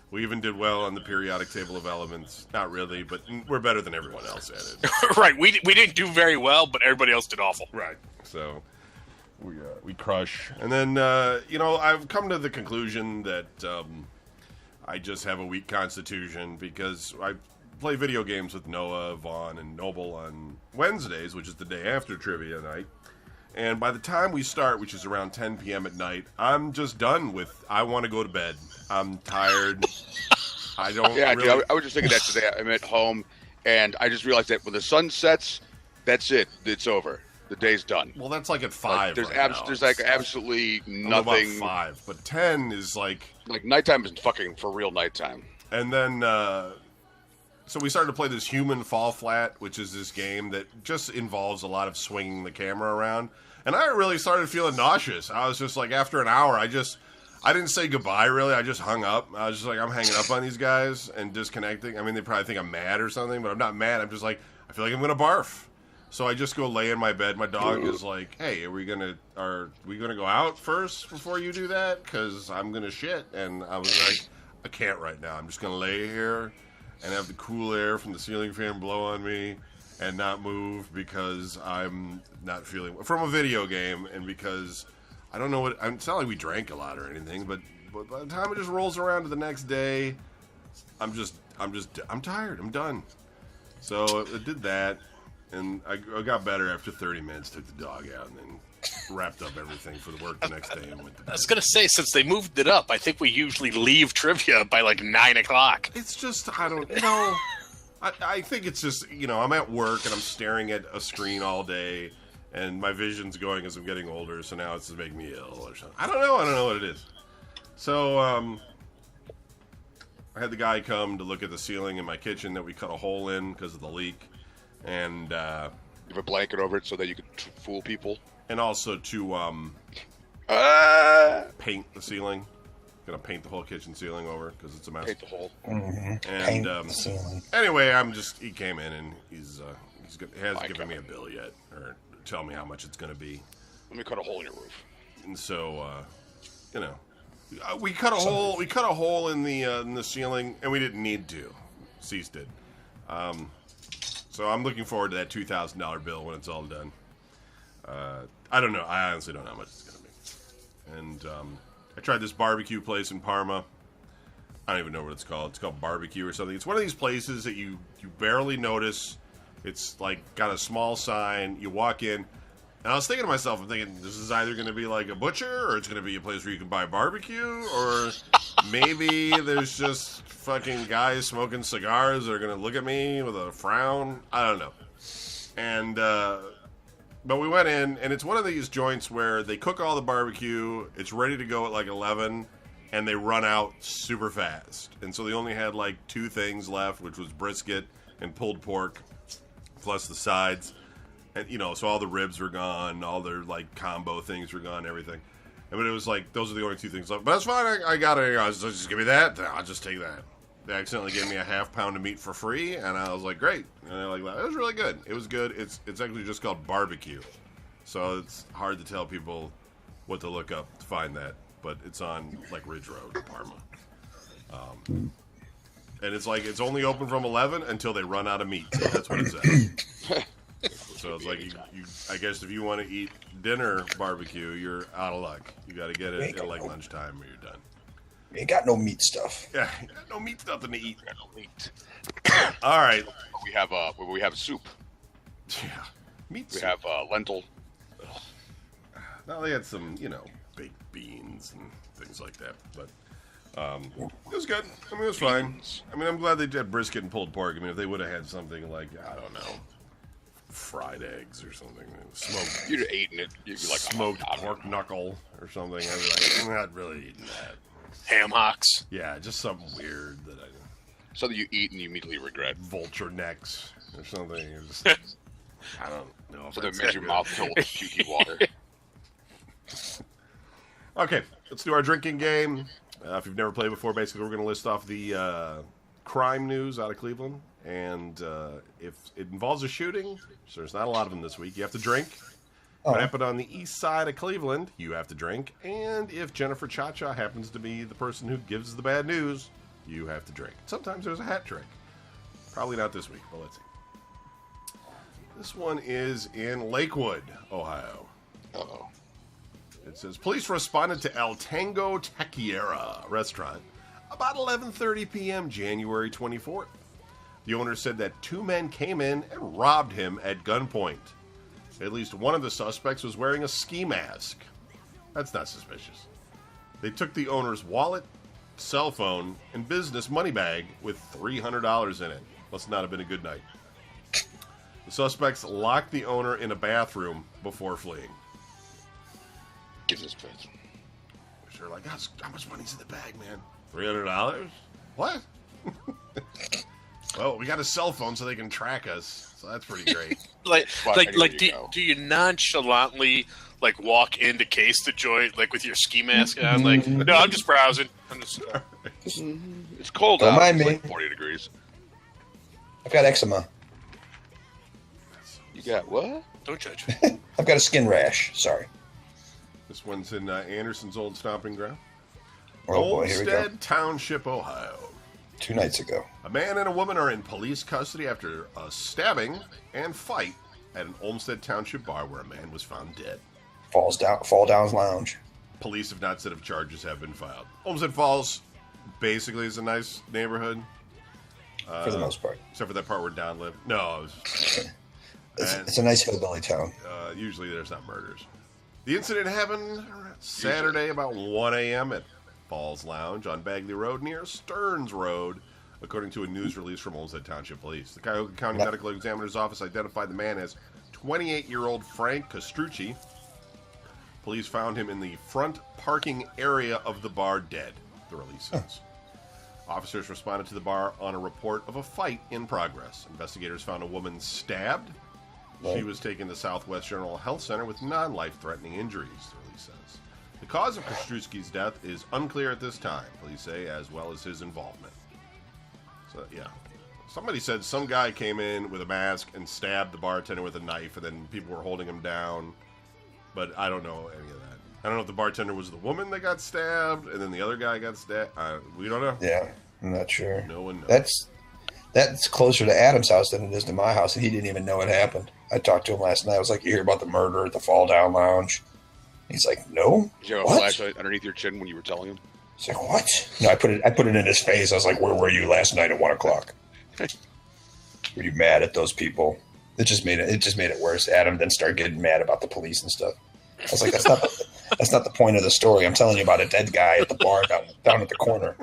Speaker 2: We even did well on the periodic table of elements. Not really, but we're better than everyone else at it.
Speaker 4: Right. We didn't do very well, but everybody else did awful.
Speaker 2: Right. So we crush. And then, I've come to the conclusion that I just have a weak constitution because I play video games with Noah, Vaughn, and Noble on Wednesdays, which is the day after trivia night. And by the time we start, which is around 10 p.m. at night, I'm just done with, I want to go to bed. I'm tired. I don't
Speaker 1: dude, I was just thinking that today. I'm at home, and I just realized that when the sun sets, that's it. It's over. The day's done.
Speaker 2: Well, that's like at 5
Speaker 1: there's
Speaker 2: now.
Speaker 1: There's like absolutely nothing.
Speaker 2: About 5, but 10 is like
Speaker 1: nighttime is fucking for real nighttime.
Speaker 2: And then, so we started to play this Human Fall Flat, which is this game that just involves a lot of swinging the camera around. And I really started feeling nauseous. I was just like, after an hour, I didn't say goodbye, really. I just hung up. I was just like, I'm hanging up on these guys and disconnecting. I mean, they probably think I'm mad or something, but I'm not mad. I'm just like, I feel like I'm going to barf. So I just go lay in my bed. My dog is like, hey, are we going to go out first before you do that? Because I'm going to shit. And I was like, I can't right now. I'm just going to lay here and have the cool air from the ceiling fan blow on me and not move because I'm not feeling from a video game and because I don't know what. It's not like we drank a lot or anything, but by the time it just rolls around to the next day, I'm tired. I'm done. So I did that, and I got better after 30 minutes. Took the dog out and then wrapped up everything for the work the next day and went to bed.
Speaker 4: I was gonna say, since they moved it up, I think we usually leave trivia by like 9 o'clock.
Speaker 2: It's just I don't know. I think it's just, I'm at work and I'm staring at a screen all day and my vision's going as I'm getting older, so now it's just making me ill or something. I don't know what it is. So, I had the guy come to look at the ceiling in my kitchen that we cut a hole in because of the leak. And,
Speaker 1: you have a blanket over it so that you could fool people?
Speaker 2: And also to, paint the ceiling. Gonna paint the whole kitchen ceiling over because it's a mess.
Speaker 1: Paint the hole.
Speaker 3: Mm-hmm.
Speaker 2: And
Speaker 3: paint the ceiling.
Speaker 2: Anyway, he came in and he hasn't given me a bill yet or tell me how much it's gonna be.
Speaker 1: Let me cut a hole in your roof.
Speaker 2: And so, we cut a hole. We cut a hole in the ceiling, and we didn't need to. Cease did. So I'm looking forward to that $2,000 bill when it's all done. I don't know. I honestly don't know how much it's gonna be. And I tried this barbecue place in Parma. I don't even know what it's called. It's called Barbecue or something. It's one of these places that you barely notice. It's like got a small sign. You walk in, and I was thinking to myself, I'm thinking this is either going to be like a butcher or it's going to be a place where you can buy barbecue, or maybe there's just fucking guys smoking cigars that are going to look at me with a frown. I don't know. And but we went in, and it's one of these joints where they cook all the barbecue. It's ready to go at like 11, and they run out super fast. And so they only had like 2 things left, which was brisket and pulled pork, plus the sides. And, so all the ribs were gone, all their like combo things were gone, everything. But it was like, those are the only 2 things left. But that's fine, I got it. I was just give me that, I'll just take that. They accidentally gave me a half pound of meat for free, and I was like, great. And they're like, it was really good. It was good. It's actually just called barbecue. So it's hard to tell people what to look up to find that. But it's on, like, Ridge Road in Parma. And it's like it's only open from 11 until they run out of meat. That's what it says. So it's like, I guess if you want to eat dinner barbecue, you're out of luck. You got to get it at like lunchtime or you're done.
Speaker 3: You ain't got no meat stuff.
Speaker 2: Yeah, no meat's nothing to eat.
Speaker 1: No meat.
Speaker 2: All right.
Speaker 1: We have soup.
Speaker 2: Yeah, meat
Speaker 1: We
Speaker 2: soup.
Speaker 1: have lentil.
Speaker 2: Now they had some, baked beans and things like that, but it was good. I mean, it was fine. I mean, I'm glad they did brisket and pulled pork. I mean, if they would have had something like, I don't know, fried eggs or something, smoked,
Speaker 1: You'd have eaten it. You'd be like,
Speaker 2: smoked
Speaker 1: I don't
Speaker 2: pork
Speaker 1: know.
Speaker 2: knuckle or something, I'd be like, I'm not really eating that.
Speaker 4: Ham hocks.
Speaker 2: Yeah, just something weird that I
Speaker 1: Something you eat and you immediately regret.
Speaker 2: vulture necks or something. It's just, I don't know. If
Speaker 1: So that
Speaker 2: that's
Speaker 1: makes your
Speaker 2: good.
Speaker 1: mouth fill with pukey water.
Speaker 2: Okay, let's do our drinking game. If you've never played before, basically we're going to list off the crime news out of Cleveland. And if it involves a shooting, so there's not a lot of them this week, you have to drink. What happened on the east side of Cleveland, you have to drink. And if Jennifer Cha-Cha happens to be the person who gives the bad news, you have to drink. Sometimes there's a hat trick. Probably not this week, but let's see. This one is in Lakewood, Ohio.
Speaker 1: Uh-oh.
Speaker 2: It says, police responded to El Tango Taqueria restaurant about 11:30 p.m. January 24th. The owner said that two men came in and robbed him at gunpoint. At least one of the suspects was wearing a ski mask. That's not suspicious. They took the owner's wallet, cell phone, and business money bag with $300 in it. Must not have been a good night. The suspects locked the owner in a bathroom before fleeing.
Speaker 1: Gives us fits.
Speaker 2: They're like, how much money's in the bag, man? $300? What? Well, we got a cell phone so they can track us, so that's pretty great.
Speaker 4: Like,
Speaker 1: But anywhere you go.
Speaker 4: do you nonchalantly walk in to case the joint with your ski mask on? Like, no, I'm just browsing. I'm just.
Speaker 1: It's cold
Speaker 3: Don't
Speaker 1: out.
Speaker 3: mind
Speaker 1: It's
Speaker 3: me.
Speaker 1: like 40 degrees.
Speaker 3: I've got eczema.
Speaker 1: You got what?
Speaker 4: Don't judge.
Speaker 3: I've got a skin rash. Sorry.
Speaker 2: This one's in Anderson's old stomping ground.
Speaker 3: Oh boy, here we go.
Speaker 2: Olmsted Township, Ohio.
Speaker 3: 2 nights ago.
Speaker 2: A man and a woman are in police custody after a stabbing and fight at an Olmsted Township bar where a man was found dead.
Speaker 3: Fall Down's Lounge.
Speaker 2: Police have not said if charges have been filed. Olmsted Falls basically is a nice neighborhood.
Speaker 3: For the most part.
Speaker 2: Except for that part where Don lived. No,
Speaker 3: It's a nice hillbilly town.
Speaker 2: usually there's not murders. The incident happened Saturday about 1 a.m. at Falls Lounge on Bagley Road near Stearns Road, according to a news release from Olmsted Township Police. The Cuyahoga County Medical Examiner's Office identified the man as 28-year-old Frank Castrucci. Police found him in the front parking area of the bar dead, the release says. Officers responded to the bar on a report of a fight in progress. Investigators found a woman stabbed. She was taken to Southwest General Health Center with non-life-threatening injuries, the release says. The cause of Kostrucki's death is unclear at this time, police say, as well as his involvement. So, yeah. Somebody said some guy came in with a mask and stabbed the bartender with a knife, and then people were holding him down. But I don't know any of that. I don't know if the bartender was the woman that got stabbed, and then the other guy got stabbed. We don't know.
Speaker 3: Yeah, I'm not sure.
Speaker 2: No one knows.
Speaker 3: That's closer to Adam's house than it is to my house, and he didn't even know it happened. I talked to him last night. I was like, "You hear about the murder at the Fall Down Lounge?" He's like, "No."
Speaker 1: Did you have a
Speaker 3: What?
Speaker 1: flashlight underneath your chin when you were telling him?
Speaker 3: He's like, "What?" No, I put it in his face. I was like, "Where were you last night at 1 o'clock? Were you mad at those people?" It just made it worse. Adam then started getting mad about the police and stuff. I was like, that's not the point of the story. I'm telling you about a dead guy at the bar down at the corner.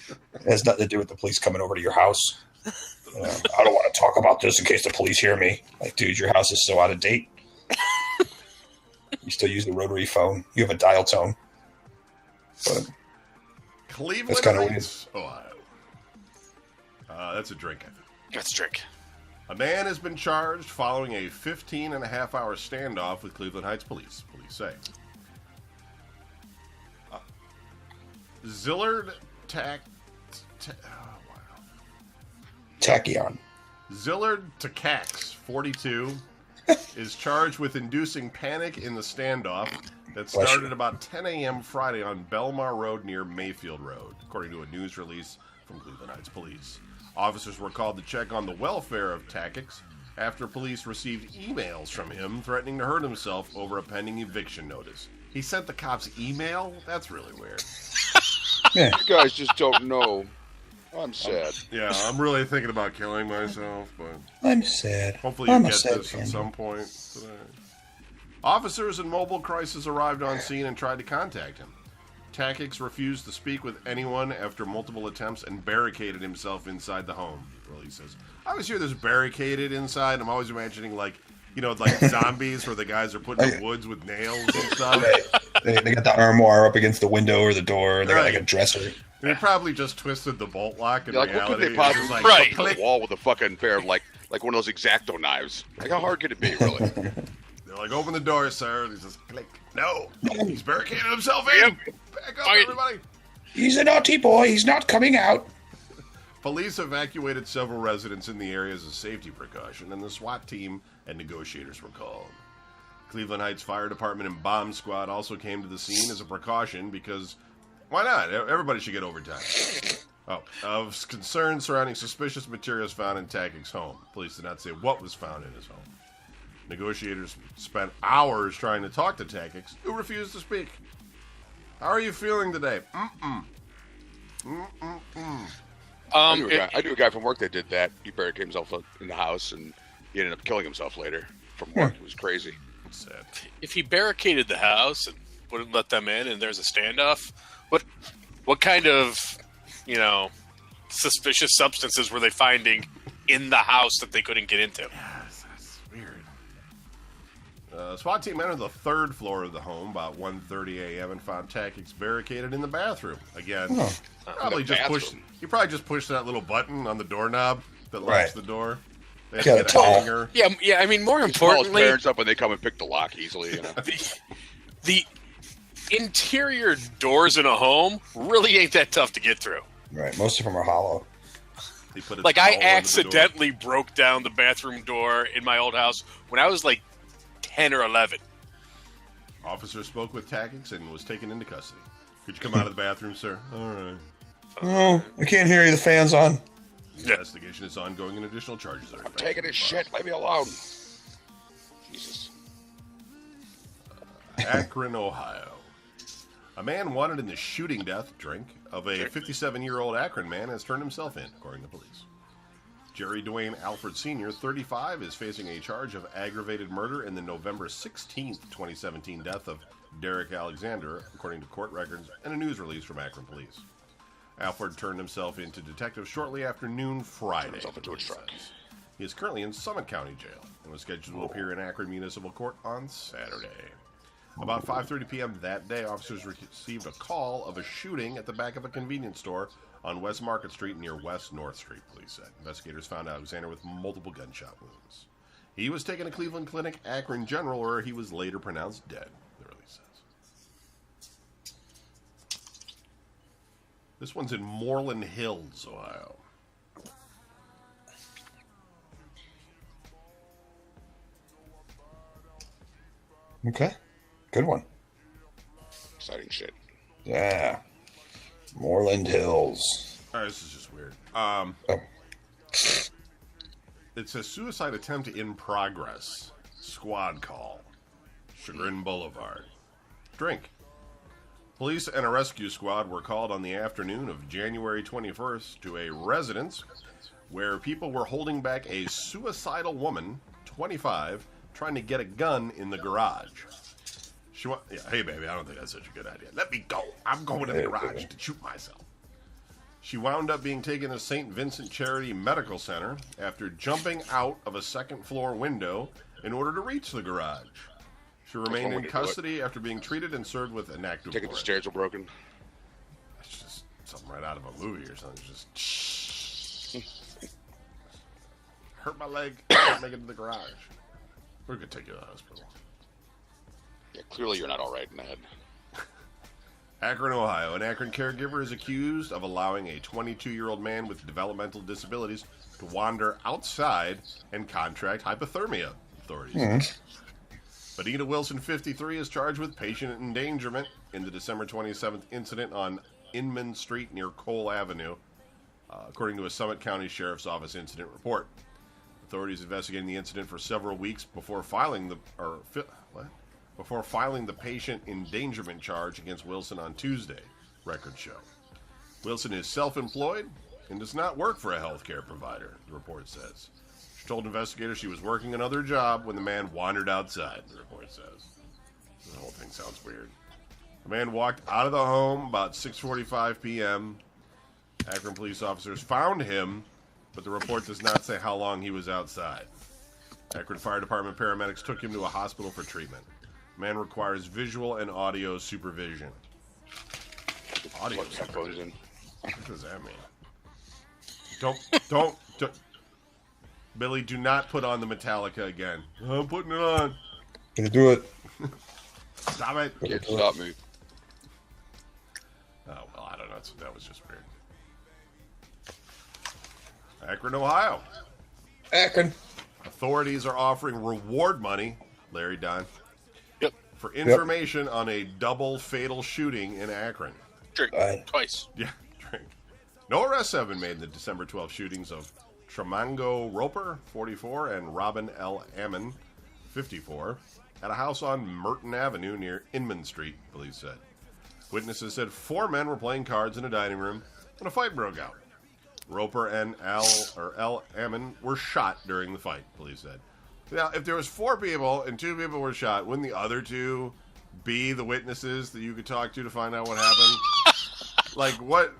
Speaker 3: It has nothing to do with the police coming over to your house. I don't want to talk about this in case the police hear me. Like, dude, your house is so out of date. You still use the rotary phone. You have a dial tone. But
Speaker 2: Cleveland
Speaker 3: That's kinda
Speaker 2: Heights, Ohio. That's a drink, I think.
Speaker 4: Let's drink.
Speaker 2: A man has been charged following a 15-and-a-half-hour standoff with Cleveland Heights police say. Zillard
Speaker 3: Tachyon.
Speaker 2: Zillard Takacs, 42, is charged with inducing panic in the standoff that
Speaker 3: Bless
Speaker 2: started
Speaker 3: you.
Speaker 2: about 10 a.m. Friday on Belmar Road near Mayfield Road, according to a news release from Cleveland Heights Police. Officers were called to check on the welfare of Takix after police received emails from him threatening to hurt himself over a pending eviction notice. He sent the cops email? That's really weird.
Speaker 3: Yeah.
Speaker 1: You guys just don't know. I'm sad.
Speaker 2: Yeah, I'm really thinking about killing myself, but
Speaker 3: I'm sad.
Speaker 2: hopefully you
Speaker 3: I'm a
Speaker 2: get
Speaker 3: sad
Speaker 2: this at
Speaker 3: fan.
Speaker 2: some point today. Officers in Mobile Crisis arrived on scene and tried to contact him. Takix refused to speak with anyone after multiple attempts and barricaded himself inside the home, Release says. I always hear this barricaded inside. I'm always imagining, like zombies where the guys are put in the woods with nails and stuff.
Speaker 3: They got the armoire up against the window or the door. They got like a dresser.
Speaker 2: They probably just twisted the bolt lock in
Speaker 1: Like, what could
Speaker 2: reality.
Speaker 1: they
Speaker 2: It's
Speaker 1: possibly
Speaker 2: just like,
Speaker 4: Right.
Speaker 1: on the wall with a fucking pair of like one of those X-Acto knives? Like, how hard could it be, really?
Speaker 2: They're like, open the door, sir. And he's just click. No. He's barricaded himself in.
Speaker 4: Yep.
Speaker 2: Back up,
Speaker 4: Right.
Speaker 2: everybody.
Speaker 3: He's a naughty boy. He's not coming out.
Speaker 2: Police evacuated several residents in the area as a safety precaution, and the SWAT team and negotiators were called. Cleveland Heights Fire Department and bomb squad also came to the scene as a precaution because why not? Everybody should get overtime. Of concerns surrounding suspicious materials found in Takic's home. Police did not say what was found in his home. Negotiators spent hours trying to talk to Takix, who refused to speak. How are you feeling today?
Speaker 1: I knew a guy from work that did that. He barricaded himself in the house, and he ended up killing himself later from work. It was crazy.
Speaker 2: It's sad.
Speaker 4: If he barricaded the house and wouldn't let them in, and there's a standoff, what kind of suspicious substances were they finding in the house that they couldn't get into?
Speaker 2: That's weird. SWAT team entered the third floor of the home about 1:30 a.m. and found Takix barricaded in the bathroom. Again, probably
Speaker 1: In the
Speaker 2: just
Speaker 1: bathroom.
Speaker 2: pushed that little button on the doorknob that locks
Speaker 3: Right.
Speaker 2: the door. They had
Speaker 3: Got
Speaker 2: to
Speaker 3: a
Speaker 2: get a
Speaker 3: towel.
Speaker 2: hanger.
Speaker 4: Yeah. I mean, more
Speaker 1: Call his
Speaker 4: importantly,
Speaker 1: parents up when they come and pick the lock easily.
Speaker 4: the interior doors in a home really ain't that tough to get through.
Speaker 3: Right. Most of them are hollow.
Speaker 2: They put a
Speaker 4: Like,
Speaker 2: towel
Speaker 4: I
Speaker 2: under the door.
Speaker 4: accidentally broke down the bathroom door in my old house when I was like 10 or 11.
Speaker 2: Officer spoke with Takix and was taken into custody. Could you come out of the bathroom, sir? All right.
Speaker 3: Oh, I can't hear you. The fan's on.
Speaker 2: The investigation is ongoing and additional charges are
Speaker 1: I'm taking his shit. Leave me alone. Jesus.
Speaker 2: Akron, Ohio. A man wanted in the shooting death of a 57-year-old Akron man has turned himself in, according to police. Jerry Dwayne Alfred Sr., 35, is facing a charge of aggravated murder in the November 16th, 2017 death of Derek Alexander, according to court records and a news release from Akron Police. Alfred turned himself into detectives shortly after noon Friday.
Speaker 1: himself into a truck.
Speaker 2: He is currently in Summit County Jail and was scheduled to appear in Akron Municipal Court on Saturday. About 5:30 p.m. that day, officers received a call of a shooting at the back of a convenience store on West Market Street near West North Street, police said. Investigators found Alexander with multiple gunshot wounds. He was taken to Cleveland Clinic, Akron General, where he was later pronounced dead, the release says. This one's in Moreland Hills, Ohio.
Speaker 3: Okay. Good one.
Speaker 1: Exciting shit.
Speaker 3: Yeah. Moreland Hills.
Speaker 2: All right, this is just weird.
Speaker 3: Oh.
Speaker 2: It's a suicide attempt in progress. Squad call. Chagrin Boulevard. Drink. Police and a rescue squad were called on the afternoon of January 21st to a residence where people were holding back a suicidal woman, 25, trying to get a gun in the garage. Hey, baby, I don't think that's such a good idea. Let me go. I'm going to the garage to shoot myself. She wound up being taken to St. Vincent Charity Medical Center after jumping out of a second-floor window in order to reach the garage. She remained in custody after being treated and served with an active
Speaker 1: Taking the
Speaker 2: warrant.
Speaker 1: stairs were broken.
Speaker 2: It's just something right out of a movie or something. It's just hurt my leg. Can't make it to the garage. We're gonna take you to the hospital.
Speaker 1: Yeah, clearly you're not all right in the head.
Speaker 2: Akron, Ohio. An Akron caregiver is accused of allowing a 22-year-old man with developmental disabilities to wander outside and contract hypothermia authorities. Benita Wilson, 53, is charged with patient endangerment in the December 27th incident on Inman Street near Cole Avenue, according to a Summit County Sheriff's Office incident report. Authorities investigating the incident for several weeks before filing the patient endangerment charge against Wilson on Tuesday, records show. Wilson is self-employed and does not work for a healthcare provider, the report says. She told investigators she was working another job when the man wandered outside, the report says. The whole thing sounds weird. The man walked out of the home about 6:45 p.m. Akron police officers found him, but the report does not say how long he was outside. Akron Fire Department paramedics took him to a hospital for treatment. The man requires visual and audio supervision. Audio supervision? What does that mean? Don't. Billy, do not put on the Metallica again. I'm putting it on.
Speaker 3: Gonna do it.
Speaker 2: Stop it.
Speaker 1: Can't stop me.
Speaker 2: Oh, well, I don't know. That was just weird. Akron, Ohio.
Speaker 3: Akron.
Speaker 2: Authorities are offering reward money, Larry Dunn,
Speaker 4: Yep.
Speaker 2: for information on a double fatal shooting in Akron.
Speaker 4: Drink. Twice.
Speaker 2: Yeah, drink. No arrests have been made in the December 12 shootings of Tremango Roper, 44, and Robin L. Ammon, 54, at a house on Merton Avenue near Inman Street, police said. Witnesses said 4 men were playing cards in a dining room when a fight broke out. Roper and L. Ammon were shot during the fight, police said. Now, if there was 4 people and 2 people were shot, wouldn't the other 2 be the witnesses that you could talk to find out what happened? Like, what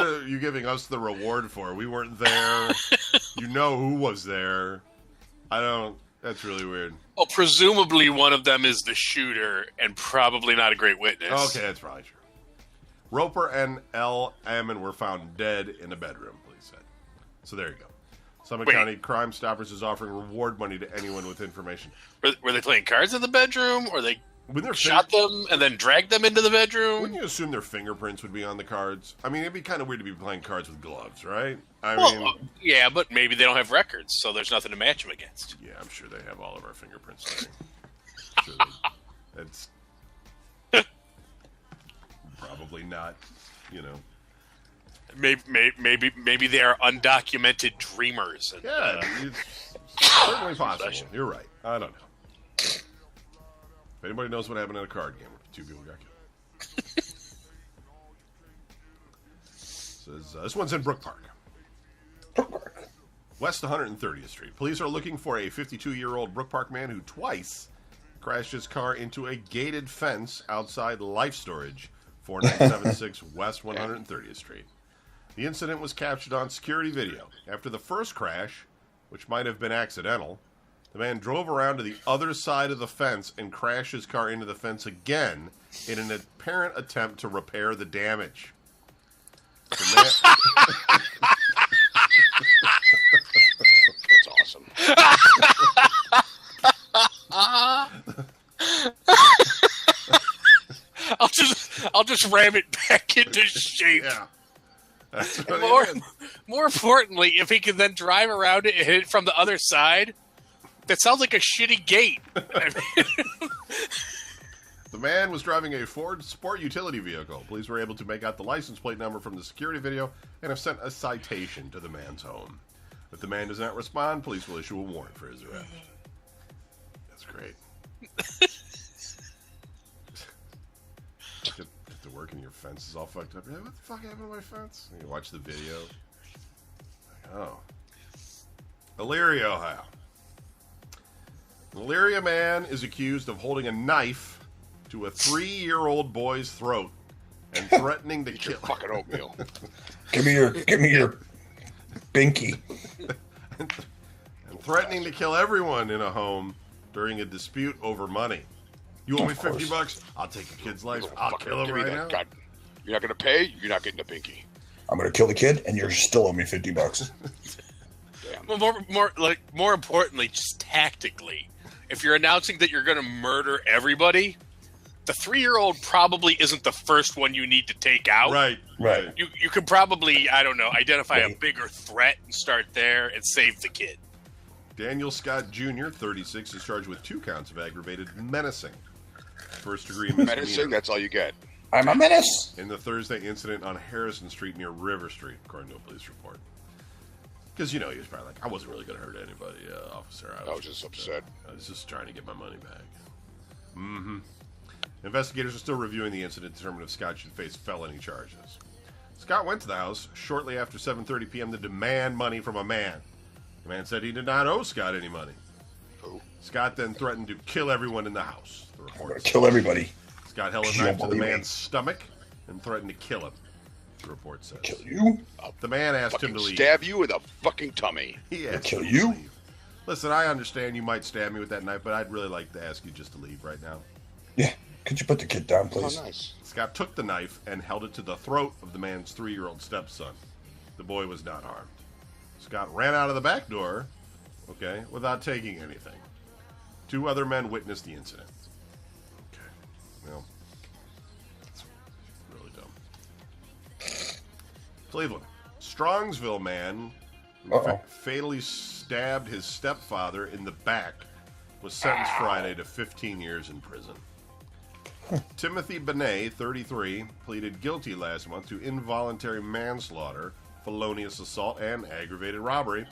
Speaker 2: are you giving us the reward for? We weren't there. You know who was there. That's really weird.
Speaker 4: Well, presumably one of them is the shooter and probably not a great witness.
Speaker 2: Okay, that's probably true. Roper and L. Ammon were found dead in a bedroom, police said. So there you go. Summit County Crime Stoppers is offering reward money to anyone with information.
Speaker 4: Were they playing cards in the bedroom, or they shot them and then dragged them into the bedroom?
Speaker 2: Wouldn't you assume their fingerprints would be on the cards? I mean, it'd be kind of weird to be playing cards with gloves, right?
Speaker 4: Yeah, but maybe they don't have records, so there's nothing to match them against.
Speaker 2: Yeah, I'm sure they have all of our fingerprints. That's probably not,
Speaker 4: Maybe they are undocumented dreamers.
Speaker 2: Yeah, it's certainly possible. You're right. I don't know. If anybody knows what happened in a card game where 2 people got killed. Says, this one's in Brook Park. West 130th Street. Police are looking for a 52-year-old Brook Park man who twice crashed his car into a gated fence outside Life Storage, 4976 West 130th Street. The incident was captured on security video. After the first crash, which might have been accidental, the man drove around to the other side of the fence and crashed his car into the fence again in an apparent attempt to repair the damage.
Speaker 1: That's awesome.
Speaker 4: I'll just ram it back into shape.
Speaker 2: Yeah.
Speaker 4: More importantly, if he can then drive around it and hit it from the other side, that sounds like a shitty gate.
Speaker 2: The man was driving a Ford Sport utility vehicle. Police were able to make out the license plate number from the security video and have sent a citation to the man's home. If the man does not respond, police will issue a warrant for his arrest. That's great. Get to work and your fence is all fucked up. What the fuck happened to my fence? And you watch the video. Oh. Elyria, Ohio. An Elyria man is accused of holding a knife to a 3-year-old boy's throat and threatening to kill
Speaker 1: fucking oatmeal.
Speaker 3: Give me your binky.
Speaker 2: and threatening to kill everyone in a home during a dispute over money. You owe me $50? I'll take your kid's life. I'll kill him right now.
Speaker 1: God. You're not going to pay? You're not getting a pinky.
Speaker 3: I'm going to kill the kid, and you're still owe me $50.
Speaker 1: Damn.
Speaker 4: Well, more importantly, just tactically, if you're announcing that you're going to murder everybody, the 3-year-old probably isn't the first one you need to take out.
Speaker 2: Right.
Speaker 4: You could probably, I don't know, identify a bigger threat and start there and save the kid.
Speaker 2: Daniel Scott Jr., 36, is charged with 2 counts of aggravated menacing. First-degree misdemeanor.
Speaker 1: Menacing, that's all you get.
Speaker 3: I'm a menace.
Speaker 2: In the Thursday incident on Harrison Street near River Street, according to a police report. Because, he was probably like, I wasn't really going to hurt anybody, officer.
Speaker 1: I was just upset.
Speaker 2: I was just trying to get my money back. Mm-hmm. Investigators are still reviewing the incident to determine if Scott should face felony charges. Scott went to the house shortly after 7:30 p.m. to demand money from a man. The man said he did not owe Scott any money.
Speaker 1: Who?
Speaker 2: Scott then threatened to kill everyone in the house. The
Speaker 3: I'm
Speaker 2: report
Speaker 3: gonna
Speaker 2: says.
Speaker 3: kill everybody.
Speaker 2: Scott held a
Speaker 3: You
Speaker 2: knife
Speaker 3: don't
Speaker 2: to the
Speaker 3: believe me?
Speaker 2: man's stomach and threatened to kill him. The report says.
Speaker 3: Kill you.
Speaker 2: The man asked him
Speaker 1: Fucking
Speaker 2: to leave.
Speaker 1: stab you in the fucking tummy.
Speaker 2: He asked
Speaker 3: kill
Speaker 2: him
Speaker 3: you?
Speaker 2: to leave. Listen, I understand you might stab me with that knife, but I'd really like to ask you just to leave right now.
Speaker 3: Yeah. Could you put the kid down,
Speaker 1: Oh,
Speaker 3: please?
Speaker 1: nice.
Speaker 2: Scott took the knife and held it to the throat of the man's 3-year-old stepson. The boy was not harmed. Scott ran out of the back door, without taking anything. 2 other men witnessed the incident. Okay, well, it's really dumb. Cleveland. Strongsville man who
Speaker 3: Uh-oh.
Speaker 2: fatally stabbed his stepfather in the back was sentenced Friday to 15 years in prison. Timothy Benet, 33, pleaded guilty last month to involuntary manslaughter, felonious assault, and aggravated robbery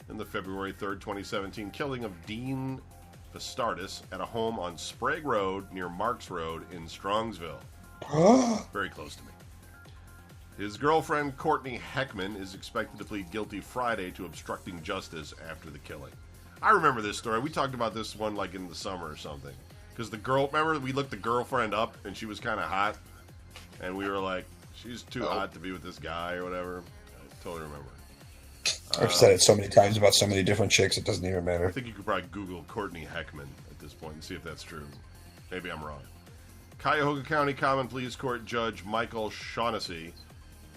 Speaker 2: in the February 3rd, 2017 killing of Dean Vastardis at a home on Sprague Road near Marks Road in Strongsville. Very close to me. His girlfriend, Courtney Heckman, is expected to plead guilty Friday to obstructing justice after the killing. I remember this story. We talked about this one like in the summer or something. Because the girl, remember we looked the girlfriend up and she was kind of hot? And we were like, she's too hot to be with this guy or whatever. I totally remember.
Speaker 3: I've said it so many times about so many different chicks, it doesn't even
Speaker 2: I
Speaker 3: matter.
Speaker 2: think you could probably Google Courtney Heckman at this point and see if that's true. Maybe I'm wrong. Cuyahoga County Common Pleas Court Judge Michael Shaughnessy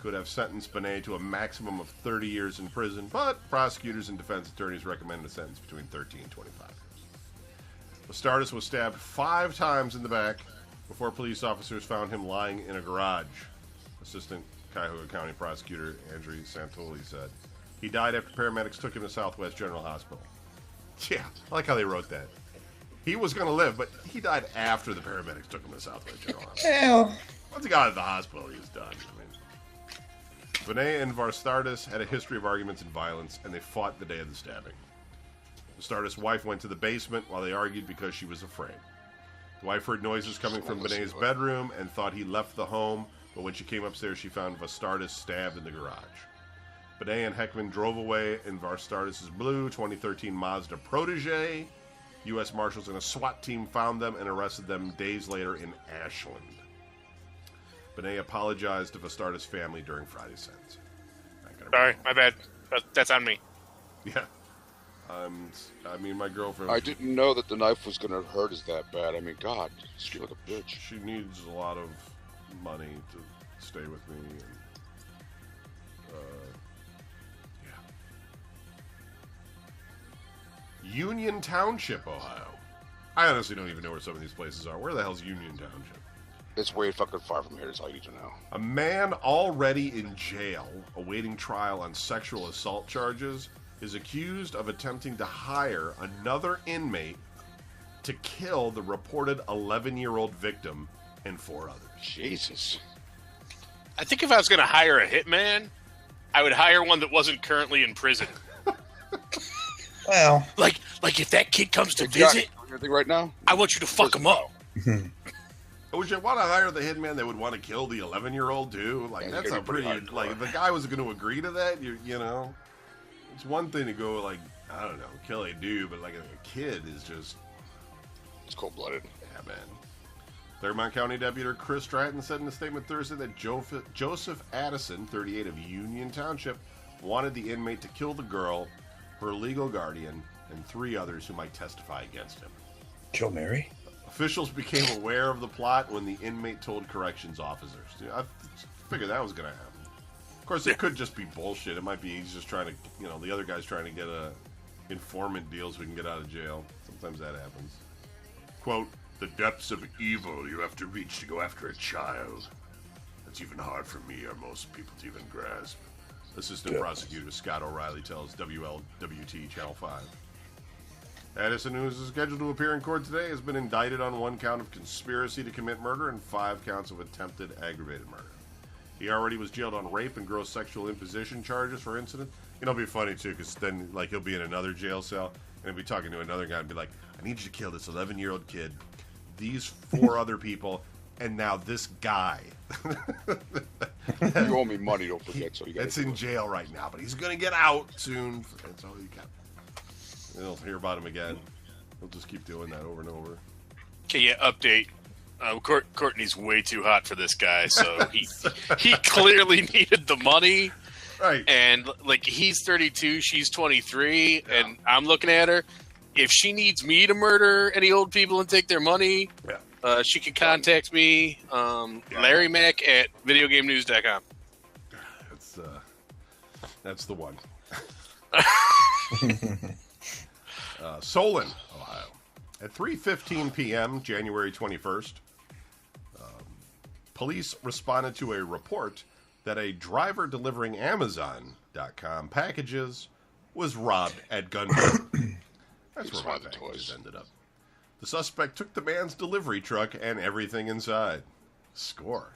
Speaker 2: could have sentenced Benet to a maximum of 30 years in prison, but prosecutors and defense attorneys recommended a sentence between 13 and 25 years. Vastardis was stabbed 5 times in the back before police officers found him lying in a garage. Assistant Cuyahoga County Prosecutor Andrew Santoli said. He died after paramedics took him to Southwest General Hospital. Yeah, I like how they wrote that. He was going to live, but he died after the paramedics took him to Southwest General Hospital.
Speaker 3: Hell.
Speaker 2: Once he got out of the hospital, he was done. Benet and Vastardis had a history of arguments and violence, and they fought the day of the stabbing. Vastardis' wife went to the basement while they argued because she was afraid. The wife heard noises coming from Benet's bedroom and thought he left the home, but when she came upstairs, she found Vastardis stabbed in the garage. Benet and Heckman drove away in Vastardis' blue 2013 Mazda Protege. U.S. Marshals and a SWAT team found them and arrested them days later in Ashland. Benet apologized to Vastardis' family during Friday's sentencing.
Speaker 4: Sorry, my bad. That's on me.
Speaker 2: Yeah. I mean, my girlfriend...
Speaker 1: I didn't know that the knife was going to hurt us that bad. I mean, God, she's like a bitch.
Speaker 2: She needs a lot of money to stay with me. And, yeah. Union Township, Ohio. I honestly don't even know where some of these places are. Where the hell's Union Township?
Speaker 1: It's way fucking far from here. That's all you need to know.
Speaker 2: A man already in jail, awaiting trial on sexual assault charges, is accused of attempting to hire another inmate to kill the reported 11-year-old victim and 4 others.
Speaker 1: Jesus.
Speaker 4: I think if I was going to hire a hitman, I would hire one that wasn't currently in prison.
Speaker 3: Well,
Speaker 4: Like if that kid comes to
Speaker 1: Hey, Josh,
Speaker 4: visit,
Speaker 1: you doing anything right now?
Speaker 4: I want you to fuck him up.
Speaker 2: Would you want to hire the hitman that would want to kill the 11-year-old too? Like,
Speaker 1: Yeah,
Speaker 2: that's
Speaker 1: it's
Speaker 2: a
Speaker 1: gonna be pretty
Speaker 2: pretty...
Speaker 1: hardcore.
Speaker 2: Like, if the guy was going to agree to that, you know... It's one thing to go, like, I don't know, kill a dude, but, like, a kid is just...
Speaker 1: It's cold-blooded.
Speaker 2: Yeah, man. Claremont County Deputy Chris Stratton said in a statement Thursday that Joseph Addison, 38 of Union Township, wanted the inmate to kill the girl, her legal guardian, and 3 others who might testify against him.
Speaker 3: kill Mary?
Speaker 2: Officials became aware of the plot when the inmate told corrections officers. I figured that was going to happen. Of course, it could just be bullshit. It might be he's just trying to, the other guy's trying to get a informant deal so he can get out of jail. Sometimes that happens. Quote, the depths of evil you have to reach to go after a child. That's even hard for me or most people to even grasp. Assistant Prosecutor Scott O'Reilly tells WLWT Channel 5. Addison, who is scheduled to appear in court today, has been indicted on 1 count of conspiracy to commit murder and 5 counts of attempted aggravated murder. He already was jailed on rape and gross sexual imposition charges for incident. It'll be funny, too, because then he'll be in another jail cell, and he'll be talking to another guy and be like, I need you to kill this 11-year-old kid, these 4 other people, and now this guy.
Speaker 1: You owe me money, don't forget. So you got.
Speaker 2: It's in jail right now, but he's going to get out soon. That's all you got. You'll hear about him again. He'll just keep doing that over and over.
Speaker 4: Okay, yeah, update. Courtney's way too hot for this guy, so he clearly needed the money.
Speaker 2: Right.
Speaker 4: And, like, he's 32, she's 23, and I'm looking at her. If she needs me to murder any old people and take their money, she can contact me, Larry Mack at videogamenews.com.
Speaker 2: That's the one. Solon, Ohio. At 3:15 p.m., January 21st, police responded to a report that a driver delivering Amazon.com packages was robbed at gunpoint. That's where my packages ended up. The suspect took the man's delivery truck and everything inside. Score.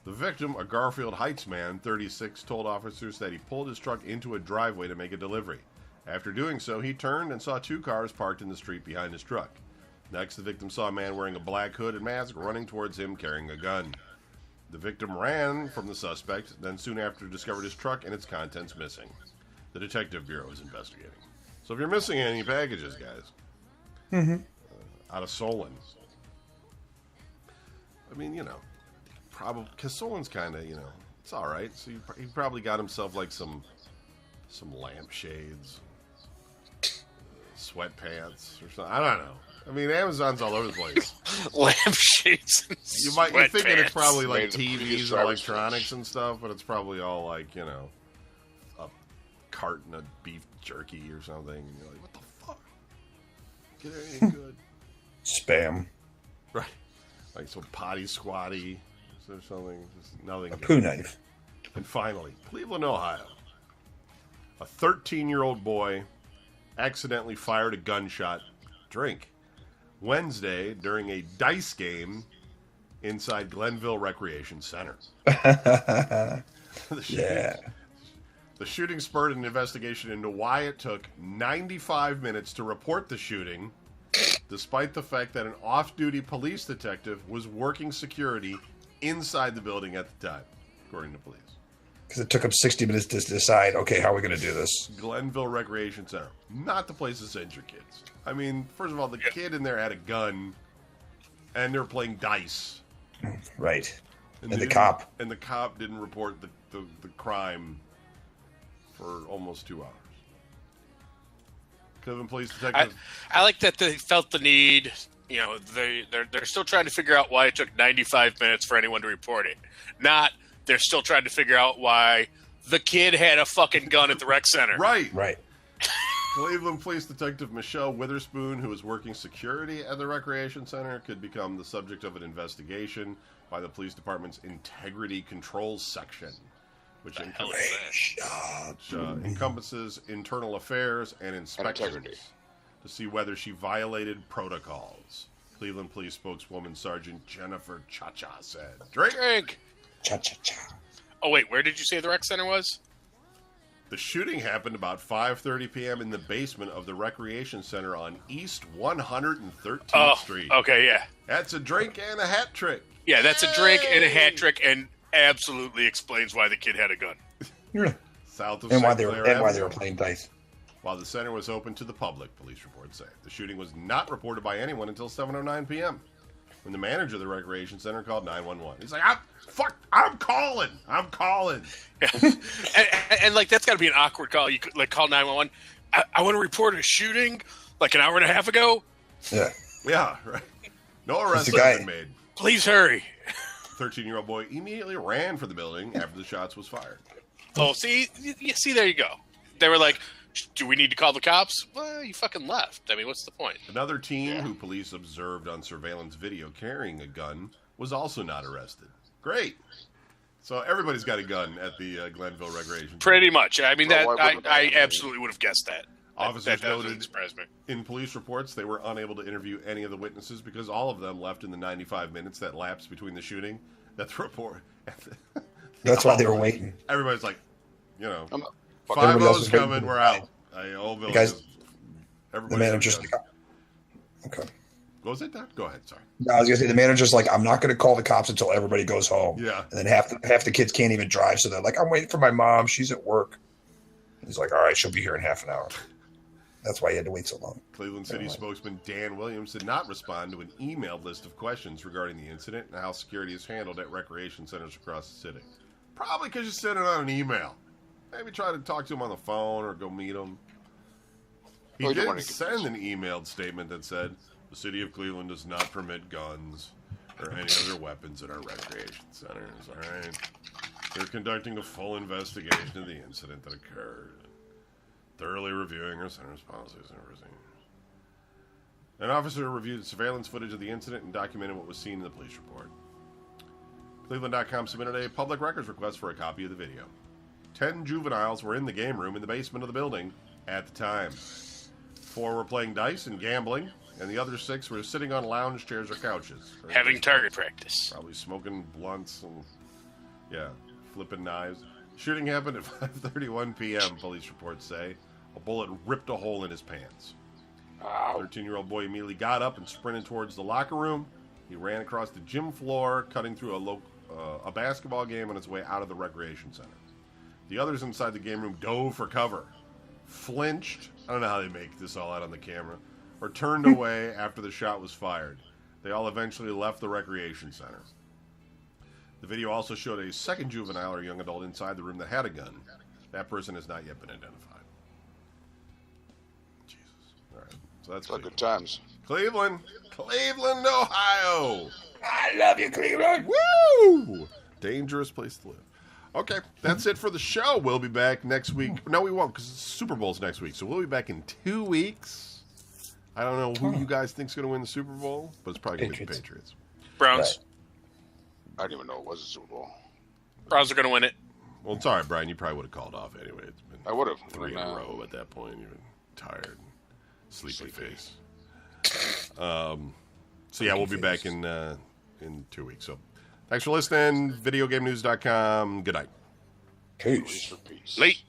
Speaker 2: The victim, a Garfield Heights man, 36, told officers that he pulled his truck into a driveway to make a delivery. After doing so, he turned and saw 2 cars parked in the street behind his truck. Next, the victim saw a man wearing a black hood and mask running towards him carrying a gun. The victim ran from the suspect, then soon after discovered his truck and its contents missing. The Detective Bureau is investigating. So if you're missing any packages, guys, out of Solon, I mean, probably, because Solon's kind of, it's all right. So he probably got himself like some lampshades, sweatpants, or something. I don't know. I mean, Amazon's all over the place.
Speaker 4: Lampshades.
Speaker 2: You're thinking it's probably like
Speaker 1: Made of
Speaker 2: TVs
Speaker 1: previous
Speaker 2: and electronics and stuff, but it's probably all like, a carton of beef jerky or something. And you're like, what the fuck? Get anything good?
Speaker 3: Spam.
Speaker 2: Right. Like some potty squatty or something. Just nothing
Speaker 3: A
Speaker 2: good.
Speaker 3: poo knife.
Speaker 2: And finally, Cleveland, Ohio. A 13-year-old boy accidentally fired a gunshot Wednesday during a dice game inside Glenville Recreation Center. The shooting spurred an investigation into why it took 95 minutes to report the shooting, despite the fact that an off-duty police detective was working security inside the building at the time, according to police.
Speaker 3: Because it took him 60 minutes to decide, okay, how are we going to do this?
Speaker 2: Glenville Recreation Center. Not the place to send your kids. I mean, first of all, the kid in there had a gun, and they were playing dice.
Speaker 3: Right. And the
Speaker 2: didn't-
Speaker 3: cop.
Speaker 2: And the cop didn't report the crime for almost 2 hours. Cleveland Police Detective.
Speaker 4: I like that they felt the need. They're still trying to figure out why it took 95 minutes for anyone to report it. Not they're still trying to figure out why the kid had a fucking gun at the rec center.
Speaker 2: Right.
Speaker 3: Right.
Speaker 2: Cleveland Police Detective Michelle Witherspoon, who was working security at the recreation center, could become the subject of an investigation by the police department's Integrity Controls Section, which encompasses internal affairs and inspections to see whether she violated protocols. Cleveland Police spokeswoman Sergeant Jennifer Cha-Cha said, Drink!
Speaker 3: Cha-cha-cha.
Speaker 4: Oh, wait, where did you say the rec center was?
Speaker 2: The shooting happened about 5:30 p.m. in the basement of the recreation center on East 113th Street.
Speaker 4: Okay, yeah.
Speaker 2: That's a drink and a hat trick.
Speaker 4: Yeah, that's a drink and a hat trick and absolutely explains why the kid had a gun.
Speaker 2: South of
Speaker 3: And why
Speaker 2: St.
Speaker 3: they were
Speaker 2: Clair
Speaker 3: and why
Speaker 2: Avenue.
Speaker 3: they were playing dice.
Speaker 2: While the center was open to the public, police reports say. The shooting was not reported by anyone until 7:09 p.m. when the manager of the recreation center called 911. He's like, I'm calling.
Speaker 4: And like, that's got to be an awkward call. You could, like, call 911. I want to report a shooting like an hour and a half ago.
Speaker 3: Yeah.
Speaker 2: Yeah, right. No arrests
Speaker 3: the guy-
Speaker 2: have been made.
Speaker 4: Please hurry.
Speaker 2: 13-year-old boy immediately ran for the building after the shots was fired.
Speaker 4: Oh, see, there you go. They were like, do we need to call the cops? Well, you fucking left. I mean, what's the point?
Speaker 2: Another teen who police observed on surveillance video carrying a gun was also not arrested. Great. So everybody's got a gun at the Glenville Recreation Center.
Speaker 4: Pretty much. I mean,
Speaker 1: Well,
Speaker 4: that
Speaker 1: why wouldn't
Speaker 4: I
Speaker 1: they?
Speaker 4: absolutely would have guessed that.
Speaker 2: Officers
Speaker 4: that doesn't
Speaker 2: noted
Speaker 4: surprise me.
Speaker 2: in police reports they were unable to interview any of the witnesses because all of them left in the 95 minutes that lapsed between the shooting. That's the report.
Speaker 3: That's why they were waiting.
Speaker 2: Everybody's like,
Speaker 1: I'm not fucking-
Speaker 2: 5
Speaker 3: everybody else
Speaker 2: O's
Speaker 3: is waiting
Speaker 2: coming,
Speaker 3: for
Speaker 2: we're
Speaker 3: the
Speaker 2: out. Old village.
Speaker 3: guys-
Speaker 2: Everybody
Speaker 3: The manager's like, okay.
Speaker 2: What was it, Doc? Go ahead, sorry.
Speaker 3: No, I was gonna say the manager's like, I'm not gonna call the cops until everybody goes home.
Speaker 2: Yeah.
Speaker 3: And then half the kids can't even drive, so they're like, I'm waiting for my mom. She's at work. He's like, all right, she'll be here in half an hour. That's why he had to wait so long.
Speaker 2: Cleveland City spokesman Dan Williams did not respond to an emailed list of questions regarding the incident and how security is handled at recreation centers across the city. Probably because you sent it on an email. Maybe try to talk to him on the phone or go meet him. He
Speaker 1: Well, you don't wanna
Speaker 2: did
Speaker 1: get
Speaker 2: send an emailed statement that said, the city of Cleveland does not permit guns or any other weapons at our recreation centers. All right. They're conducting a full investigation of the incident that occurred, thoroughly reviewing our center's policies and everything. An officer reviewed surveillance footage of the incident and documented what was seen in the police report. Cleveland.com submitted a public records request for a copy of the video. 10 juveniles were in the game room in the basement of the building at the time. 4 were playing dice and gambling, and the other 6 were sitting on lounge chairs or couches.
Speaker 4: Having target practice.
Speaker 2: Probably smoking blunts and, flipping knives. Shooting happened at 5:31 p.m., police reports say. A bullet ripped a hole in his pants.
Speaker 1: Ow.
Speaker 2: 13-year-old boy immediately got up and sprinted towards the locker room. He ran across the gym floor, cutting through a basketball game on his way out of the recreation center. The others inside the game room dove for cover, flinched, I don't know how they make this all out on the camera, or turned away after the shot was fired. They all eventually left the recreation center. The video also showed a second juvenile or young adult inside the room that had a gun. That person has not yet been identified. Jesus. All right. So that's
Speaker 1: It's like good times.
Speaker 2: Cleveland, Ohio.
Speaker 3: I love you, Cleveland.
Speaker 2: Woo! Dangerous place to live. Okay, that's it for the show. We'll be back next week. No, we won't, because Super Bowl's next week. So we'll be back in 2 weeks. I don't know who you guys think's going to win the Super Bowl, but it's probably going to be the Patriots.
Speaker 4: Browns.
Speaker 1: I didn't even know it was a Super Bowl.
Speaker 4: Browns are going to win it.
Speaker 2: Well, it's all right, Brian. You probably would have called off anyway. It's been
Speaker 1: I would have.
Speaker 2: 3 in a row at that point. You're tired, sleepy face. So yeah, we'll be back in 2 weeks. So thanks for listening. VideoGameNews.com. Good night.
Speaker 3: Peace.
Speaker 1: Peace.
Speaker 4: Late.